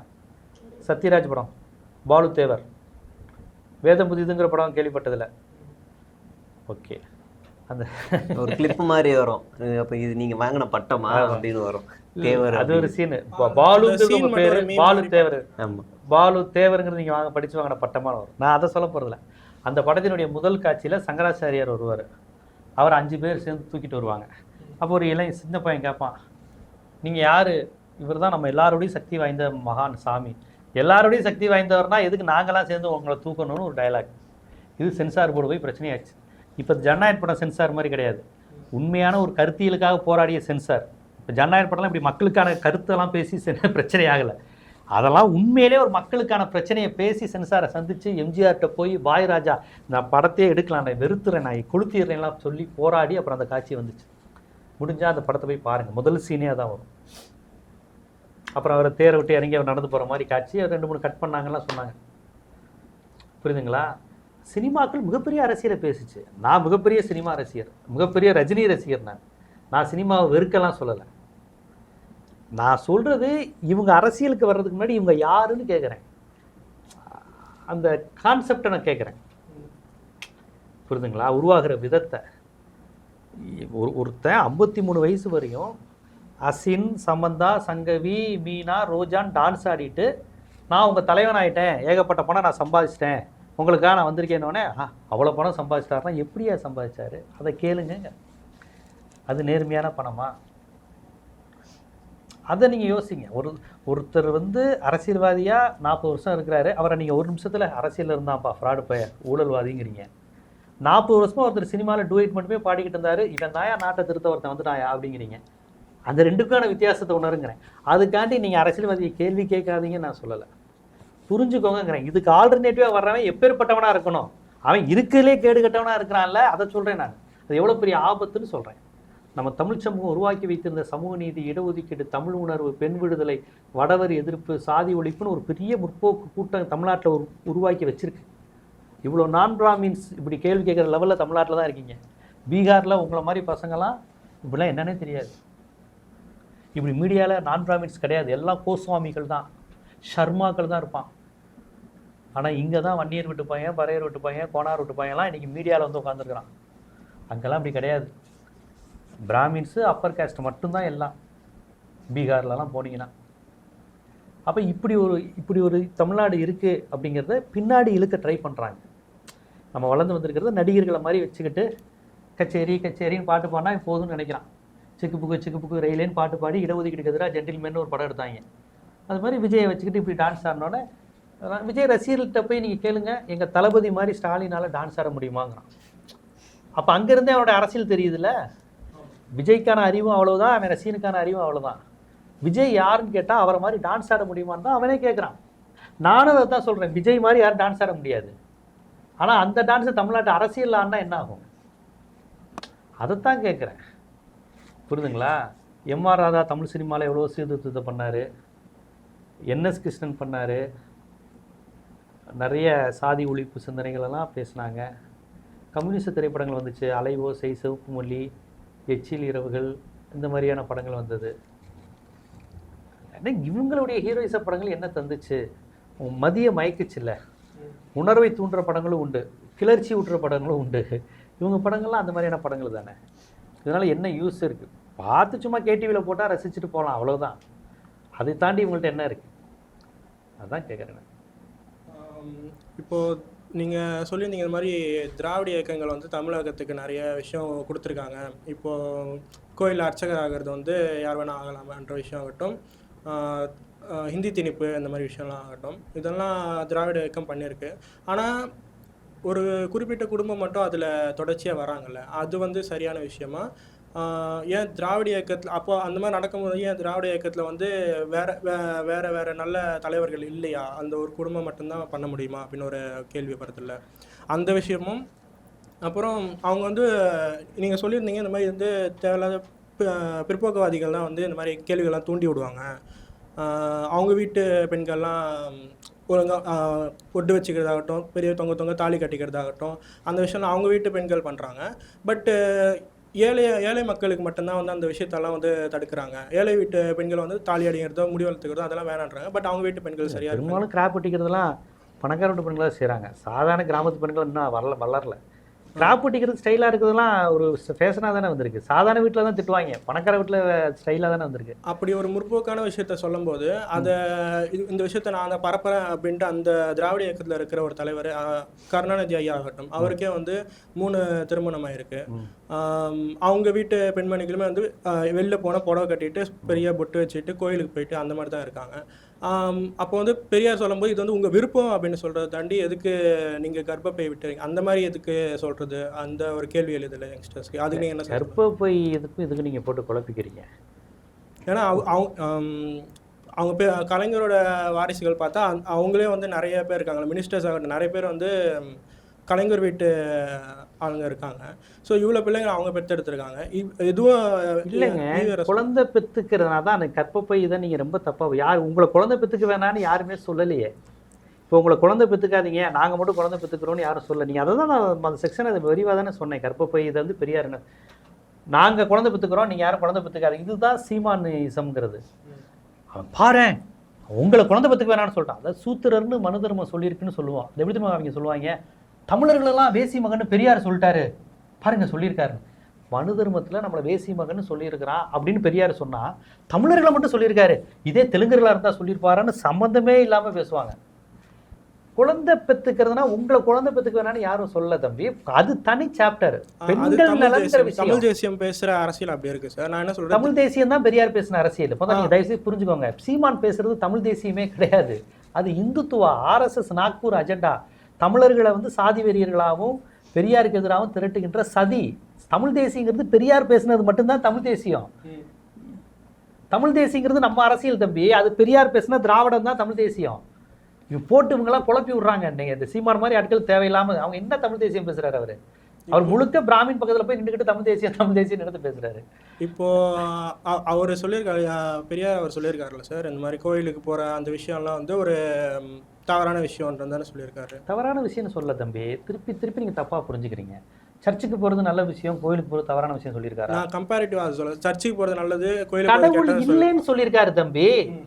சத்யராஜ் படம், பாலு தேவர். வேதம் புதிதுங்கிற படம் கேள்விப்பட்டதில்லை? ஓகே, அந்த ஒரு கிளிப் மாதிரி வரும். அப்போ இது நீங்கள் வாங்கின பட்டமா அப்படின்னு வரும். தேவர் அது ஒரு சீனு. பாலுங்கிறது பேர் பாலு தேவர். ஆமாம், பாலு தேவருங்கிறது நீங்கள் படித்து வாங்கின பட்டமான வரும். நான் அதை சொல்ல போகிறதில்ல. அந்த படத்தினுடைய முதல் காட்சியில் சங்கராச்சாரியார் வருவார். அவர் 5 பேர் சேர்ந்து தூக்கிட்டு வருவாங்க. அப்போ ஒரு சின்ன பையன் கேட்பான், நீங்கள் யார்? இவர் தான் நம்ம எல்லாரோடையும் சக்தி வாய்ந்த மகான் சாமி. எல்லாரோடையும் சக்தி வாய்ந்தவர்னா எதுக்கு நாங்களாம் சேர்ந்து உங்களை தூக்கணும்னு ஒரு டயலாக். இது சென்சார் போர்டு போய் பிரச்சனையாச்சு. இப்போ ஜனநாயக படம் சென்சார் மாதிரி கிடையாது, உண்மையான ஒரு கருத்தியலுக்காக போராடிய சென்சார். இப்போ ஜனநாயக படம்லாம் இப்படி மக்களுக்கான கருத்தெல்லாம் பேசி பிரச்சனை ஆகலை. அதெல்லாம் உண்மையிலே ஒரு மக்களுக்கான பிரச்சனையை பேசி சென்சாரை சந்தித்து எம்ஜிஆர்கிட்ட போய் பாய் ராஜா நான் படத்தையே எடுக்கலாம், நான் வெறுத்துறேன், நான் கொளுத்திடுறேன்லாம் சொல்லி போராடி அப்புறம் அந்த காட்சி வந்துச்சு. முடிஞ்சால் அந்த படத்தை போய் பாருங்கள், முதல் சீனே தான் வரும். அப்புறம் அவரை தேரை விட்டு இறங்கி அவர் நடந்து போகிற மாதிரி காட்சி 2-3 கட் பண்ணாங்கலாம் சொன்னாங்க. புரியுதுங்களா? சினிமாக்கள் மிகப்பெரிய அரசியலை பேசிச்சு. நான் மிகப்பெரிய சினிமா ரசிகர், மிகப்பெரிய ரஜினி ரசிகர். நான் சினிமாவை வெறுக்கலாம் சொல்லலை. நான் சொல்கிறது இவங்க அரசியலுக்கு வர்றதுக்கு முன்னாடி இவங்க யாருன்னு கேட்குறேன். அந்த கான்செப்டை நான் கேட்குறேன். புரியுதுங்களா? உருவாகிற விதத்தை. ஒருத்தன் 53 வயசு வரையும் அசின், சமந்தா, சங்கவி, மீனா, ரோஜான் டான்ஸ் ஆடிட்டு நான் உங்கள் தலைவன் ஆகிட்டேன், ஏகப்பட்ட பணம் நான் சம்பாதிச்சிட்டேன், உங்களுக்காக நான் வந்திருக்கேன்னொடனே அவ்வளோ பணம் சம்பாதிச்சிட்டாருன்னா எப்படியா சம்பாதிச்சாரு? அதை கேளுங்க. அது நேர்மையான பணமா? அதை நீங்கள் யோசிங்க. ஒருத்தர் அரசியல்வாதியாக 40 வருஷம் இருக்கிறாரு, அவரை நீங்கள் ஒரு நிமிஷத்தில் அரசியலில் இருந்தாப்பா ஃப்ராடு பையன் ஊழல்வாதிங்கிறீங்க. 40 வருஷமாக ஒருத்தர் சினிமாவில் டூயட் மட்டுமே பாடிக்கிட்டு இருந்தார், இவன் தாயா நாட்டை திருத்த ஒருத்தன் வந்துட்டாயா அப்படிங்கிறீங்க. அந்த ரெண்டுக்கான வித்தியாசத்தை உணருங்கிறேன். அதுக்காண்டி நீங்கள் அரசியல்வாதியை கேள்வி கேட்காதீங்கன்னு நான் சொல்லலை, புரிஞ்சுக்கோங்கிறேன். இதுக்கு ஆல்டர்னேட்டிவாக வர்றவன் எப்பேற்பட்டவனாக இருக்கணும்? அவன் இருக்கிறதுலே கேடு கட்டவனாக இருக்கிறான்ல, அதை சொல்கிறேன் நான். அது எவ்வளோ பெரிய ஆபத்துன்னு சொல்கிறேன். நம்ம தமிழ் சமூகம் உருவாக்கி வைத்திருந்த சமூக நீதி, இடஒதுக்கீடு, தமிழ் உணர்வு, பெண் விடுதலை, வடவர் எதிர்ப்பு, சாதி ஒழிப்புன்னு ஒரு பெரிய முற்போக்கு கூட்டம் தமிழ்நாட்டில் உருவாக்கி வச்சிருக்கு. இவ்வளோ நான் பிராமின்ஸ் இப்படி கேள்வி கேட்குற லெவலில் தமிழ்நாட்டில் தான் இருக்கீங்க. பீகாரில் உங்களை மாதிரி பசங்களாம் இப்படிலாம் என்னன்னே தெரியாது. இப்படி மீடியாவில் நான் பிராமின்ஸ் கிடையாது, எல்லாம் கோஸ்வாமிகள் தான், ஷர்மாக்கள் தான் இருப்பான். ஆனால் இங்கே தான் வன்னியர் விட்டு பையன், பறையர் விட்டு பையன், கோனார் விட்டு பையன்லாம் இன்றைக்கி மீடியாவில் வந்து உட்காந்துருக்குறான். அங்கெல்லாம் அப்படி கிடையாது. பிராமின்ஸு அப்பர் கேஸ்ட் மட்டும்தான் எல்லாம் பீகார்லலாம் போனீங்கன்னா. அப்போ இப்படி ஒரு தமிழ்நாடு இருக்குது அப்படிங்கிறத பின்னாடி இழுக்க ட்ரை பண்ணுறாங்க. நம்ம வளர்ந்து வந்திருக்கிறத நடிகர்களை மாதிரி வச்சுக்கிட்டு கச்சேரின்னு பாட்டு பாடினா போதும்னு நினைக்கிறான். சிக்கு புக்கு ரயிலேன்னு பாட்டு பாடி இடஒதுக்கீடுக்கு எதிராக ஜென்டில்மேன் ஒரு படம் எடுத்தாங்க. அது மாதிரி விஜயை வச்சுக்கிட்டு இப்படி டான்ஸ் ஆடினோன்னே விஜய் ரசிகர்கள்ட்ட போய் நீங்கள் கேளுங்க, எங்கள் தளபதி மாதிரி ஸ்டாலினால் டான்ஸ் ஆட முடியுமாங்கிறான். அப்போ அங்கேருந்தே அவனோட அரசியல் தெரியுதுல்ல. விஜய்க்கான அறிவும் அவ்வளோதான், அவன் ரசிகனுக்கான அறிவும் அவ்வளோதான். விஜய் யாருன்னு கேட்டால் அவரை மாதிரி டான்ஸ் ஆட முடியுமான்னு தான் அவனே கேட்குறான். நானும் அதை தான் சொல்கிறேன், விஜய் மாதிரி யாரும் டான்ஸ் ஆட முடியாது. ஆனால் அந்த டான்ஸை தமிழ்நாட்டு அரசியல் ஆடினா என்ன ஆகும், அதைத்தான் கேட்குறேன். புரியுதுங்களா? எம்ஆர் ராதா தமிழ் சினிமாவில் எவ்வளோ சீர்திருத்தத்தை பண்ணார், என்எஸ் கிருஷ்ணன் பண்ணார், நிறைய சாதி ஒழிப்பு சிந்தனைகளெல்லாம் பேசினாங்க. கம்யூனிஸ்ட் திரைப்படங்கள் வந்துச்சு, அலைவோசை, சிவப்பு மொழி, எச்சில் இரவுகள், இந்த மாதிரியான படங்கள் வந்தது. இவங்களுடைய ஹீரோயிச படங்கள் என்ன தந்துச்சு? மதிய மயக்குச்சுல்ல, உணர்வை தூண்டுற படங்களும் உண்டு, கிளர்ச்சி ஊட்டுற படங்களும் உண்டு. இவங்க படங்கள்லாம் அந்த மாதிரியான படங்கள் தானே. இதனால் என்ன யூஸ் இருக்குது? பார்த்து சும்மா கேடிவியில் போட்டால் ரசிச்சுட்டு போகலாம், அவ்வளோதான். அதை தாண்டி இவங்கள்ட்ட என்ன இருக்குது, அதுதான் கேட்குறேன். இப்போது நீங்கள் சொல்லியிருந்தீங்க இந்த மாதிரி திராவிட இயக்கங்கள் வந்து தமிழகத்துக்கு நிறைய விஷயம் கொடுத்துருக்காங்க. இப்போது கோயில் அர்ச்சகர் ஆகிறது வந்து யார் வேணால் ஆகலாமான்ற விஷயம் ஆகட்டும், ஹிந்தி திணிப்பு இந்த மாதிரி விஷயம்லாம் ஆகட்டும், இதெல்லாம் திராவிட இயக்கம் பண்ணியிருக்கு. ஆனால் ஒரு குறிப்பிட்ட குடும்பம் மட்டும் அதில் தொடர்ச்சியாக வராங்கல்ல, அது வந்து சரியான விஷயமா? ஏன் திராவிட இயக்கத்தில் அப்போ அந்த மாதிரி நடக்கும்போது ஏன் திராவிட இயக்கத்தில் வந்து வேறு நல்ல தலைவர்கள் இல்லையா? அந்த ஒரு குடும்பம் மட்டும்தான் பண்ண முடியுமா அப்படின்னு ஒரு கேள்வி வருதில்ல, அந்த விஷயமும். அப்புறம் அவங்க வந்து நீங்கள் சொல்லியிருந்தீங்க இந்த மாதிரி வந்து தேவையில்லாத பிற்போக்குவாதிகள் தான் வந்து இந்த மாதிரி கேள்விகள்லாம் தூண்டி விடுவாங்க. அவங்க வீட்டு பெண்கள்லாம் ஒழுங்காக பொட்டு வச்சுக்கிறதாகட்டும், பெரிய தொங்க தாலி கட்டிக்கிறதாகட்டும், அந்த விஷயம்லாம் அவங்க வீட்டு பெண்கள் பண்ணுறாங்க. பட்டு ஏழை மக்களுக்கு மட்டும்தான் வந்து அந்த விஷயத்தெல்லாம் வந்து தடுக்கிறாங்க. ஏழை வீட்டு பெண்கள் வந்து தாலி அடிக்கிறதோ முடி வளர்த்துக்கிறதோ அதெல்லாம் வேணான்றாங்க. பட் அவங்க வீட்டு பெண்கள் சரியாக பெரும்பாலும் கிராப் ஒட்டிக்கிறதுலாம் பணக்கார வீட்டு பெண்களாக செய்கிறாங்க. சாதாரண கிராமத்து பெண்கள் இன்னும் வளரல. கிராப் ஒட்டிக்கிறது ஸ்டைலாக இருக்கிறதுலாம் ஒரு ஃபேஷனாக தானே வந்திருக்கு. சாதாரண வீட்டில் தான் திட்டுவாங்க, பணக்கார வீட்டில் ஸ்டைலாக தானே வந்திருக்கு. அப்படி ஒரு முற்போக்கான விஷயத்த சொல்லும்போது அதை இந்த விஷயத்த நான் அதை பரப்புறேன் அப்படின்ட்டு அந்த திராவிட இயக்கத்தில் இருக்கிற ஒரு தலைவர் கருணாநிதி ஐயா ஆகட்டும், அவருக்கே வந்து 3 திருமணமாக இருக்குது. அவங்க வீட்டு பெண்மணிகளுமே வந்து வெளில போனால் புடவை கட்டிட்டு பெரிய பொட்டு வச்சுட்டு கோயிலுக்கு போயிட்டு அந்த மாதிரி தான் இருக்காங்க. அப்போ வந்து பெரியார் சொல்லும்போது இது வந்து உங்கள் விருப்பம் அப்படின்னு சொல்கிறத தாண்டி எதுக்கு நீங்கள் கர்ப்பப்பை விட்டுறீங்க அந்த மாதிரி எதுக்கு சொல்கிறது, அந்த ஒரு கேள்வி எழுதில்லை யங்ஸ்டர்ஸ்க்கு. அதுக்கு நீங்கள் என்ன கர்ப்பப்பை இதுக்கு நீங்கள் போட்டு குழப்பிக்கிறீங்க? ஏன்னா அவங்க கலைஞரோட வாரிசுகள் பார்த்தா அவங்களே வந்து நிறைய பேர் இருக்காங்க, மினிஸ்டர்ஸ் ஆகட்டும், நிறைய பேர் வந்து கலைஞர் வீட்டு ஆளுங்க இருக்காங்க. ஸோ இவ்வளோ பிள்ளைங்க அவங்க பெற்றெடுத்துருக்காங்க. எதுவும் இல்லைங்க, குழந்தை பெற்றுக்கிறதுனா தான் அந்த கற்பப்பை இதை நீங்கள் ரொம்ப தப்பாக யார் உங்களை குழந்தை பெற்றுக்க வேணான்னு யாருமே சொல்லலையே. இப்போ உங்களை குழந்தை பெற்றுக்காதீங்க, நாங்கள் மட்டும் குழந்தை பெற்றுக்கிறோன்னு யாரும் சொல்லலை. நீங்கள் அதை தான் நான் அந்த செக்ஷன் அதை விரிவாக தானே சொன்னேன். கற்பப்பை இதை வந்து பெரியார் என்ன, நாங்கள் குழந்தை பெற்றுக்கிறோம், நீங்கள் யாரும் குழந்தை பெற்றுக்காதீங்க, இதுதான் சீமானிசம்ங்கிறது. அவன் பாரு உங்களை குழந்தை பெற்றுக்க வேணான்னு சொல்லிட்டான். அதாவது சூத்திரர்னு மனு தர்மம் சொல்லியிருக்குன்னு சொல்லுவான். அது எப்படி அவங்க சொல்லுவாங்க, தமிழர்களெல்லாம் வேசி மகன்னு பெரியார் சொல்லிட்டாரு பாருங்க, சொல்லியிருக்காரு. மனு தர்மத்தில் நம்மளை வேசி மகன்னு சொல்லியிருக்கிறான் அப்படின்னு பெரியார் சொன்னால் தமிழர்களை மட்டும் சொல்லியிருக்காரு, இதே தெலுங்கர்களாக இருந்தால் சொல்லியிருப்பாரான்னு சம்மந்தமே இல்லாமல் பேசுவாங்க. குழந்தை பெற்றுக்கிறதுனா உங்களை குழந்தை பெற்றுக்க வேணான்னு யாரும் சொல்ல தம்பி, அது தனி சாப்டர். தமிழ் தேசியம் பேசுகிற அரசியல் அப்படி இருக்கு சார். நான் என்ன சொல்கிறேன், தமிழ் தேசியம் தான் பெரியார் பேசின அரசியல். இப்போ தான் நீங்கள் தயவுசெய்து புரிஞ்சுக்கோங்க, சீமான் பேசுறது தமிழ் தேசியமே கிடையாது, அது இந்துத்துவா RSS நாக்பூர் அஜெண்டா. தமிழர்களை வந்து சாதி வெறியர்களாகவும் பெரியாருக்கு எதிராகவும் திரட்டுகின்ற சதி. தமிழ் தேசியங்கிறது பெரியார் பேசினது மட்டும்தான் தமிழ் தேசியம். தமிழ் தேசியங்கிறது நம்ம அரசியல் தம்பி, அது பெரியார் பேசின திராவிடம் தான் தமிழ் தேசியம். இவங்க போட்டு இவங்கெல்லாம் குழப்பி விட்றாங்க. நீங்கள் இந்த சீமான் மாதிரி ஆட்கள் தேவையில்லாமல் அவங்க என்ன தமிழ் தேசியம் பேசுகிறாரு அவர்? அவர் முழுக்க பிராமின் பக்கத்துல போய் நின்றுக்கிட்டு தமிழ் தேசியம் எடுத்து பேசுறாரு. இப்போ அவர் சொல்லியிருக்காரு, பெரியார் அவர் சொல்லியிருக்காருல்ல சார், இந்த மாதிரி கோயிலுக்கு போற அந்த விஷயம்லாம் வந்து ஒரு தவறான விஷயம்ன்றதானே சொல்லியிருக்காரு. தவறான விஷயம்னு சொல்ல தம்பி, திருப்பி திருப்பி நீங்க தப்பா புரிஞ்சுக்கிறீங்க. சர்ச்சுக்கு போறது நல்ல விஷயம், கோயிலுக்கு போறது தவறான விஷயம் சொல்லியிருக்காரு. நான் கம்பேரிட்டிவா அது சொல்ல, சர்ச்சுக்கு போறது நல்லது, கோயிலுக்கு கடவுள் இல்லைன்னு சொல்லியிருக்காரு தம்பி.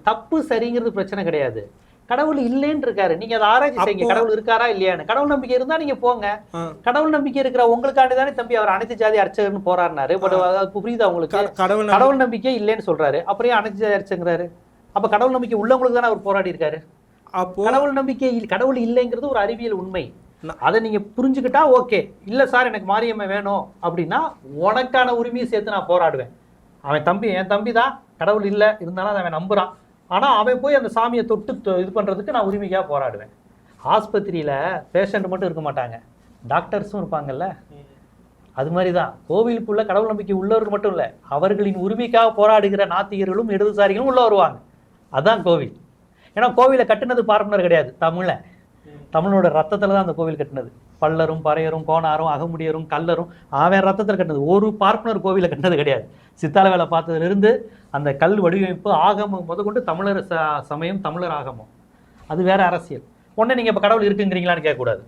தப்பு சரிங்கிறது பிரச்சனை கிடையாது. கடவுள் இல்லைன்னு இருக்காரு, நீங்க அதை ஆராய்ச்சி செய்யுங்க. கடவுள் இருக்காரா இல்லையான்னு. கடவுள் நம்பிக்கை இருந்தா நீங்க போங்க. கடவுள் நம்பிக்கை இருக்கிற உங்களுக்காண்டி தானே தம்பி அவர் அனைத்து ஜாதி அர்ச்சகர்னு போறாருனாரு. பட் புரியுதா உங்களுக்கு? கடவுள் நம்பிக்கை இல்லைன்னு சொல்றாரு, அப்புறம் அனைத்து ஜாதி அர்ச்சகராரு. அப்ப கடவுள் நம்பிக்கை உள்ளவங்களுக்கு தானே அவர் போராடி இருக்காரு. அப்போ கடவுள் நம்பிக்கை, கடவுள் இல்லைங்கிறது ஒரு அறிவியல் உண்மை. அதை நீங்க புரிஞ்சுக்கிட்டா ஓகே. இல்ல சார் எனக்கு மாரியம்மை வேணும் அப்படின்னா உனக்கான உரிமையை சேர்த்து நான் போராடுவேன். அவன் தம்பி, என் தம்பி தான், கடவுள் இல்லை இருந்தாலும் அவன் நம்புறான். ஆனா அவன் போய் அந்த சாமியை தொட்டு இது பண்றதுக்கு நான் உரிமைக்காக போராடுவேன். ஆஸ்பத்திரியில பேஷண்ட் மட்டும் இருக்க மாட்டாங்க, டாக்டர்ஸும் இருப்பாங்கல்ல. அது மாதிரிதான் கோவிலுக்குள்ள கடவுள் நம்பிக்கை உள்ளவர்கள் மட்டும் இல்ல, அவர்களின் உரிமைக்காக போராடுகிற நாத்திகர்களும் இடதுசாரிகளும் உள்ள வருவாங்க. அதுதான் கோவில். ஏன்னா கோவிலை கட்டுனது பார்ப்பனர் கிடையாது, தமிழோட ரத்தத்துல தான் அந்த கோவில் கட்டினது. பல்லரும் பறையரும் கோணாரும் அகமுடியரும் கல்லரும் அவன் ரத்தத்தில் கட்டினது. ஒரு பார்ப்பனர் கோவிலை கட்டினது கிடையாது. சித்தால வேலை பார்த்ததுலேருந்து அந்த கல் வடிவமைப்பு ஆகமம் முதற்கொண்டு தமிழர் சமயம், தமிழர் ஆகமம், அது வேற அரசியல். உடனே நீங்க இப்போ கடவுள் இருக்குங்கிறீங்களான்னு கேட்கக்கூடாது.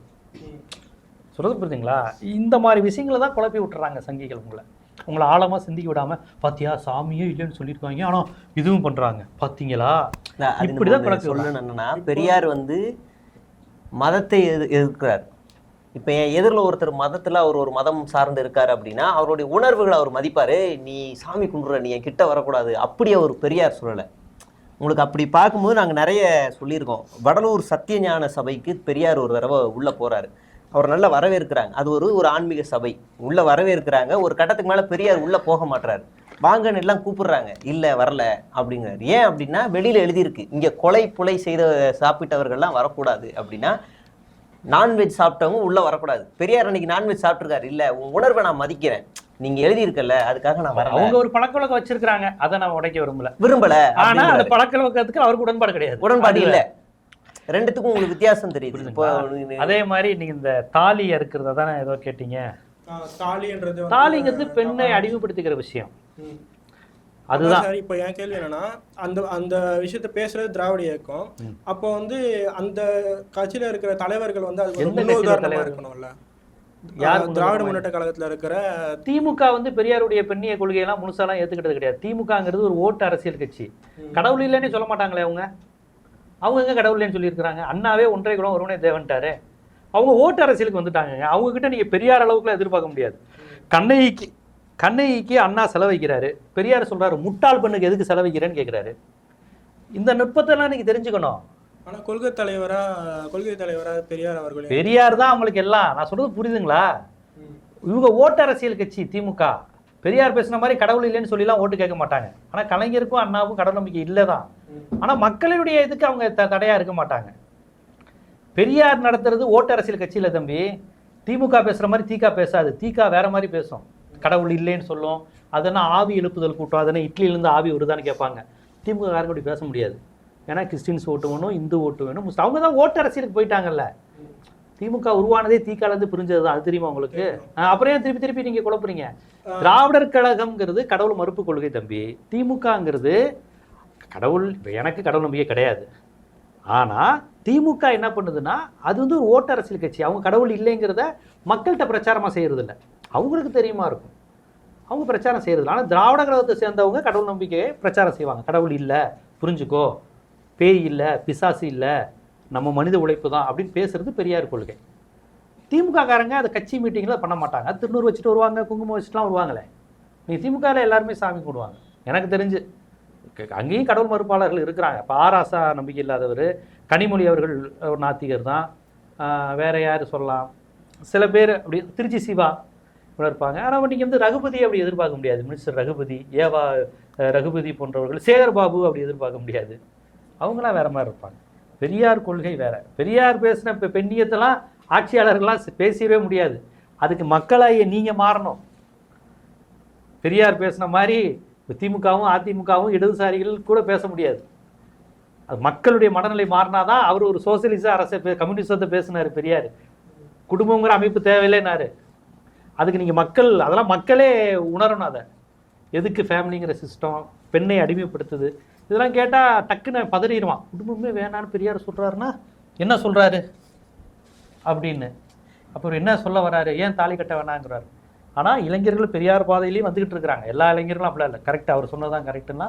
சொல்றது புரியுதுங்களா? இந்த மாதிரி விஷயங்களை தான் குழப்பி விட்டுறாங்க சங்கிகள். உங்களை ஆழமா சிந்திக்க விடாம, பாத்தியா சாமியே இல்லைன்னு சொல்லியிருக்காங்க ஆனா இதுவும் பண்றாங்க பாத்தீங்களா, இப்படிதான் குழப்பி சொல்லணும்னா பெரியார் வந்து மதத்தை எதிர்க்கிறார். இப்போ என் எதிரில் ஒருத்தர் மதத்தில் அவர் ஒரு மதம் சார்ந்து இருக்கார் அப்படின்னா அவருடைய உணர்வுகளை அவர் மதிப்பார். நீ சாமி கும்பிட்ற, நீ என் கிட்ட வரக்கூடாது, அப்படி அவர் பெரியார் சொல்லலை. உங்களுக்கு அப்படி பார்க்கும்போது நாங்கள் நிறைய சொல்லியிருக்கோம். வடலூர் சத்தியஞான சபைக்கு பெரியார் ஒரு தடவை உள்ளே போகிறாரு. அவர் நல்லா வரவேற்கிறாங்க. அது ஒரு ஆன்மீக சபை, உள்ளே வரவேற்கிறாங்க. ஒரு கட்டத்துக்கு மேலே பெரியார் உள்ளே போக மாட்டுறாரு. வாங்கன்னு எல்லாம் கூப்பிடுறாங்க, இல்லை வரல அப்படிங்கிறாரு. ஏன் அப்படின்னா வெளியில் எழுதியிருக்கு, இங்கே கொலை புலை செய்த சாப்பிட்டவர்கள்லாம் வரக்கூடாது அப்படின்னா நான்வெஜ் சாப்பிட்டவங்க உள்ளே வரக்கூடாது. பெரியார் அன்னைக்கு நான்வெஜ் சாப்பிட்ருக்காரு. இல்லை உன் உணர்வை நான் மதிக்கிறேன், நீங்கள் எழுதியிருக்கல, அதுக்காக நான் வரல. அவங்க ஒரு பழக்க வழக்கம் வச்சிருக்காங்க, அதை நான் உடைக்க விரும்பல. ஆனா அந்த பழக்க வழக்கத்துக்கு அவருக்கு உடன்பாடு கிடையாது. உடன்பாடு இல்லை. ரெண்டுத்துக்கும் உங்களுக்கு வித்தியாசம் தெரியுது. அதே மாதிரி நீங்க இந்த தாலி இருக்கிறத தானே ஏதோ கேட்டீங்க. தாலிங்கிறது பெண்ணை அடிமைப்படுத்திக்கிற விஷயம். அதுதான் இப்போ என் கேள்வி என்னன்னா, அந்த விஷயத்த பேசுறது திராவிட இயக்கம். அப்போ வந்து அந்த கட்சியில இருக்கிற தலைவர்கள் வந்து அது முன்னுதாரணமா இருக்கணும்ல. திராவிட முன்னேற்ற கழகத்துல இருக்கிற திமுக வந்து பெரியாருடைய பெண்ணிய கொள்கையெல்லாம் முழுசாலாம் ஏத்துக்கிட்டது கிடையாது. திமுகங்கிறது ஒரு ஓட்டு அரசியல் கட்சி. கடவுள் இல்லைன்னு சொல்ல மாட்டாங்களே அவங்க எங்க கடவுள் இல்லைன்னு சொல்லியிருக்கிறாங்க. அண்ணாவே ஒன்றை குலம் ஒருவனே தேவன்ட்டாரு. அவங்க ஓட்டு அரசியலுக்கு வந்துட்டாங்க. அவங்க கிட்ட நீங்க பெரியார் அளவுக்குலாம் எதிர்பார்க்க முடியாது. கண்ணகிக்கு அண்ணா செலவைக்கிறாரு, பெரியார் சொல்றாரு முட்டாள் பெண்ணுக்கு எதுக்கு செலவைக்கிறேன்னு கேட்கிறாரு. இந்த நுட்பத்தெல்லாம் நீங்க தெரிஞ்சுக்கணும். ஆனா கொள்கை தலைவரா பெரியார் அவர்கள், பெரியார் தான் அவங்களுக்கு எல்லாம். நான் சொல்றது புரியுதுங்களா? இவங்க ஓட்டு அரசியல் கட்சி திமுக. பெரியார் பேசின மாதிரி கடவுள் இல்லைன்னு சொல்லிலாம் ஓட்டு கேட்க மாட்டாங்க. ஆனா கலைஞருக்கும் அண்ணாவுக்கும் கடவுள் நம்பிக்கை இல்லைதான். ஆனா மக்களுடைய இதுக்கு அவங்க தடையா இருக்க மாட்டாங்க. பெரியார் நடத்துறது ஓட்டு அரசியல் கட்சியில தம்பி. திமுக பேசுற மாதிரி தீகா பேசாது. தீகா வேற மாதிரி பேசும். கடவுள் இல்லைன்னு சொல்லும். அதெல்லாம் ஆவி எழுப்புதல் கூட்டம், அதெல்லாம் இட்லியிலேருந்து ஆவி வருதான்னு கேட்பாங்க. திமுக காரங்க அப்படி பேச முடியாது. ஏன்னா கிறிஸ்டின்ஸ் ஓட்டு வேணும், இந்து ஓட்டு வேணும், அவங்க தான் ஓட்டு அரசியலுக்கு போயிட்டாங்கல்ல. திமுக உருவானதே தீக்காலேருந்து பிரிஞ்சது தான், அது தெரியுமா உங்களுக்கு? அப்புறம் ஏன் திருப்பி நீங்க குழப்புறீங்க? திராவிடர் கழகம்ங்கிறது கடவுள் மறுப்பு கொள்கை தம்பி. திமுகங்கிறது கடவுள், எனக்கு கடவுள் நம்பிக்கை கிடையாது. ஆனா திமுக என்ன பண்ணுதுன்னா அது வந்து ஒரு ஓட்டு அரசியல் கட்சி. அவங்க கடவுள் இல்லைங்கிறத மக்கள்கிட்ட பிரச்சாரமா செய்யறது இல்லை. அவங்களுக்கு தெரியுமா இருக்கும், அவங்க பிரச்சாரம் செய்யறது. ஆனால் திராவிட கழகத்தை சேர்ந்தவங்க கடவுள் நம்பிக்கையை பிரச்சாரம் செய்வாங்க. கடவுள் இல்லை, புரிஞ்சுக்கோ, பேய் இல்லை, பிசாசு இல்லை, நம்ம மனித உழைப்பு தான் அப்படின்னு பேசுறது பெரியார் கொள்கை. திமுக காரங்க அதை கட்சி மீட்டிங்கில் பண்ண மாட்டாங்க. அது திருநூறு வச்சுட்டு வருவாங்க, குங்குமம் வச்சுட்டுலாம் வருவாங்களே. நீங்கள் திமுகவில் எல்லாருமே சாமி கும்பிடுவாங்க. எனக்கு தெரிஞ்சு அங்கேயும் கடவுள் மறுப்பாளர்கள் இருக்கிறாங்க. இப்போ ஆராசா நம்பிக்கை இல்லாதவர், கனிமொழி அவர்கள் ஒரு நாத்திகர் தான். வேற யார் சொல்லலாம், சில பேர் அப்படி திருச்சி சிவா இருப்பாங்க. ஆனால் நீங்கள் வந்து ரகுபதி அப்படி எதிர்பார்க்க முடியாது. மினிஸ்டர் ரகுபதி, ஏவா ரகுபதி போன்றவர்கள், சேகர் பாபு அப்படி எதிர்பார்க்க முடியாது. அவங்களாம் வேற மாதிரி இருப்பாங்க. பெரியார் கொள்கை வேற. பெரியார் பேசின பெண்ணியத்தெல்லாம் ஆட்சியாளர்கள்லாம் பேசவே முடியாது. அதுக்கு மக்களாகிய நீங்கள் மாறணும். பெரியார் பேசின மாதிரி திமுகவும் அதிமுகவும் இடதுசாரிகள் கூட பேச முடியாது. அது மக்களுடைய மனநிலை மாறினாதான். அவர் ஒரு சோசியலிச அரசை கம்யூனிசத்தை பேசினார் பெரியார். குடும்பங்கிற அமைப்பு தேவையில்லைன்னாரு. அதுக்கு நீங்கள் அதெல்லாம் மக்களே உணரணும். அதை எதுக்கு ஃபேமிலிங்கிற சிஸ்டம் பெண்ணை அடிமைப்படுத்துது இதெல்லாம் கேட்டால் டக்குன்னு பதறிடுவான். குடும்பமே வேணான்னு பெரியார் சொல்கிறாருன்னா என்ன சொல்கிறாரு அப்படின்னு. அப்புறம் என்ன சொல்ல வராரு, ஏன் தாலி கட்ட வேணாங்கிறாரு. ஆனால் இளைஞர்கள் பெரியார் பாதையிலையும் வந்துக்கிட்டு இருக்கிறாங்க. எல்லா இளைஞர்களும் அப்படிலாம் இல்லை, கரெக்டாக அவர் சொன்னதான் கரெக்டுன்னா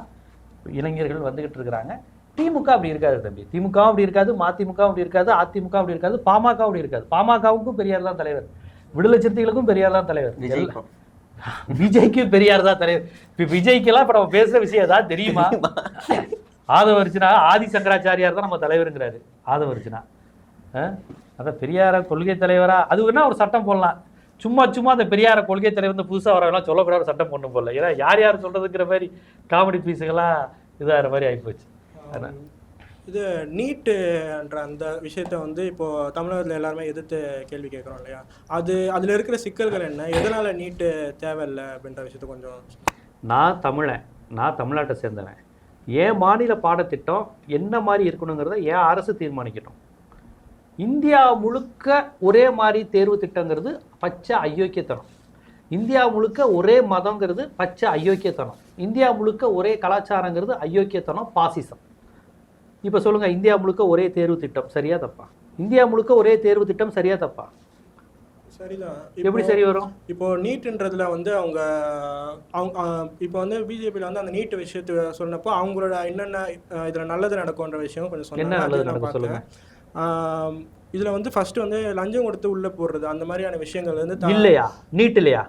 இளைஞர்கள் வந்துக்கிட்டு இருக்கிறாங்க. திமுக அப்படி இருக்காது தம்பி. திமுக அப்படி இருக்காது, மதிமுக அப்படி இருக்காது, அதிமுக அப்படி இருக்காது, பாமக அப்படி இருக்காது. பாமகவுக்கும் பெரியார் தான் தலைவர், விடுதலை சிறுத்தைகளுக்கும் பெரியார் தான் தலைவர், விஜய்க்கும் பெரியார் தான் தலைவர். இப்போ விஜய்க்கெல்லாம் இப்போ நம்ம பேசுகிற விஷயம் தான் தெரியுமா? ஆதவர்ஜுனா ஆதி சங்கராச்சாரியார் தான் நம்ம தலைவருங்கிறாரு. ஆதவர்ஜுனா அதான் பெரியார கொள்கை தலைவரா அது வேணா ஒரு சட்டம் போடலாம். சும்மா அந்த பெரியார கொள்கை தலைவர் புதுசாக வரவெல்லாம் சொல்லக்கூடாத ஒரு சட்டம் போடணும் போடல. ஏன்னா யார் சொல்றதுங்கிற மாதிரி காமெடி பீஸுகள்லாம் இதாகிற மாதிரி ஆகிப்போச்சு. இது நீட்டுன்ற அந்த விஷயத்த வந்து இப்போது தமிழகத்தில் எல்லாருமே எதிர்த்து கேள்வி கேட்குறோம் இல்லையா, அதில் இருக்கிற சிக்கல்கள் என்ன, எதனால் நீட்டு தேவையில்லை அப்படின்ற விஷயத்த கொஞ்சம். நான் தமிழ்நாட்டை சேர்ந்தவன். ஏன் மாநில பாடத்திட்டம் என்ன மாதிரி இருக்கணுங்கிறத ஏன் அரசு தீர்மானிக்கட்டும். இந்தியா முழுக்க ஒரே மாதிரி தேர்வு திட்டங்கிறது பச்சை அயோக்கியத்தனம். இந்தியா முழுக்க ஒரே மதங்கிறது பச்சை அயோக்கியத்தனம். இந்தியா முழுக்க ஒரே கலாச்சாரங்கிறது அயோக்கியத்தனம், பாசிசம். இப்போ சொல்லுங்கள், இந்தியா முழுக்க ஒரே தேர்வு திட்டம் சரியா தப்பா? இந்தியா முழுக்க ஒரே தேர்வு திட்டம் சரியா தப்பா? சரிதான். எப்படி சரி வரும்? இப்போ நீட்டுன்றதுல வந்து அவங்க இப்போ வந்து பிஜேபியில் வந்து அந்த நீட் விஷயத்தை சொன்னப்போ அவங்களோட என்னென்ன இதில் நல்லது நடக்கும்ன்ற விஷயம் கொஞ்சம் சொன்னாங்க. இதில் வந்து ஃபர்ஸ்ட் வந்து லஞ்சம் கொடுத்து உள்ளே போடுறது அந்த மாதிரியான விஷயங்கள் வந்து இல்லையா நீட் இல்லையா?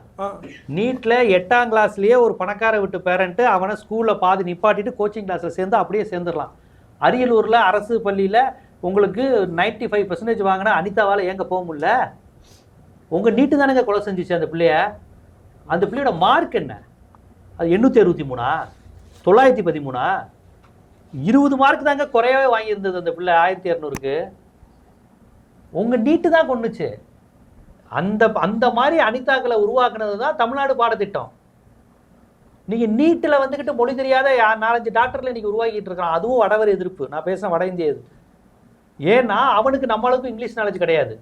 நீட்டில் 8ஆம் கிளாஸ்லேயே ஒரு பணக்கார விட்டு பேரண்ட்டு அவனை ஸ்கூலில் பாதி நிப்பாட்டிட்டு கோச்சிங் கிளாஸில் சேர்ந்து அப்படியே சேர்ந்துடலாம். அரியலூரில் அரசு பள்ளியில் உங்களுக்கு 95% வாங்கினா அனிதாவால் ஏங்க போக முடியல? உங்கள் நீட்டு தானேங்க கொலை செஞ்சிச்சு அந்த பிள்ளைய. அந்த பிள்ளையோட மார்க் என்ன? அது 863 913 20 மார்க் தாங்க குறையவே வாங்கியிருந்தது அந்த பிள்ளை 1200க்கு. உங்கள் நீட்டு தான் கொண்டுச்சு. அந்த மாதிரி அனிதாக்களை உருவாக்குனது தான் தமிழ்நாடு பாடத்திட்டம். நீங்கள் நீட்டில் வந்துக்கிட்டு மொழி தெரியாத 4-5 டாக்டரில் இன்றைக்கி உருவாக்கிட்டு இருக்கான். அதுவும் வடவர் எதிர்ப்பு. நான் பேசுகிறேன் வட இந்திய எதிர்ப்பு. ஏன்னா அவனுக்கு நம்மளுக்கும் இங்கிலீஷ் நாலேஜ் கிடையாது.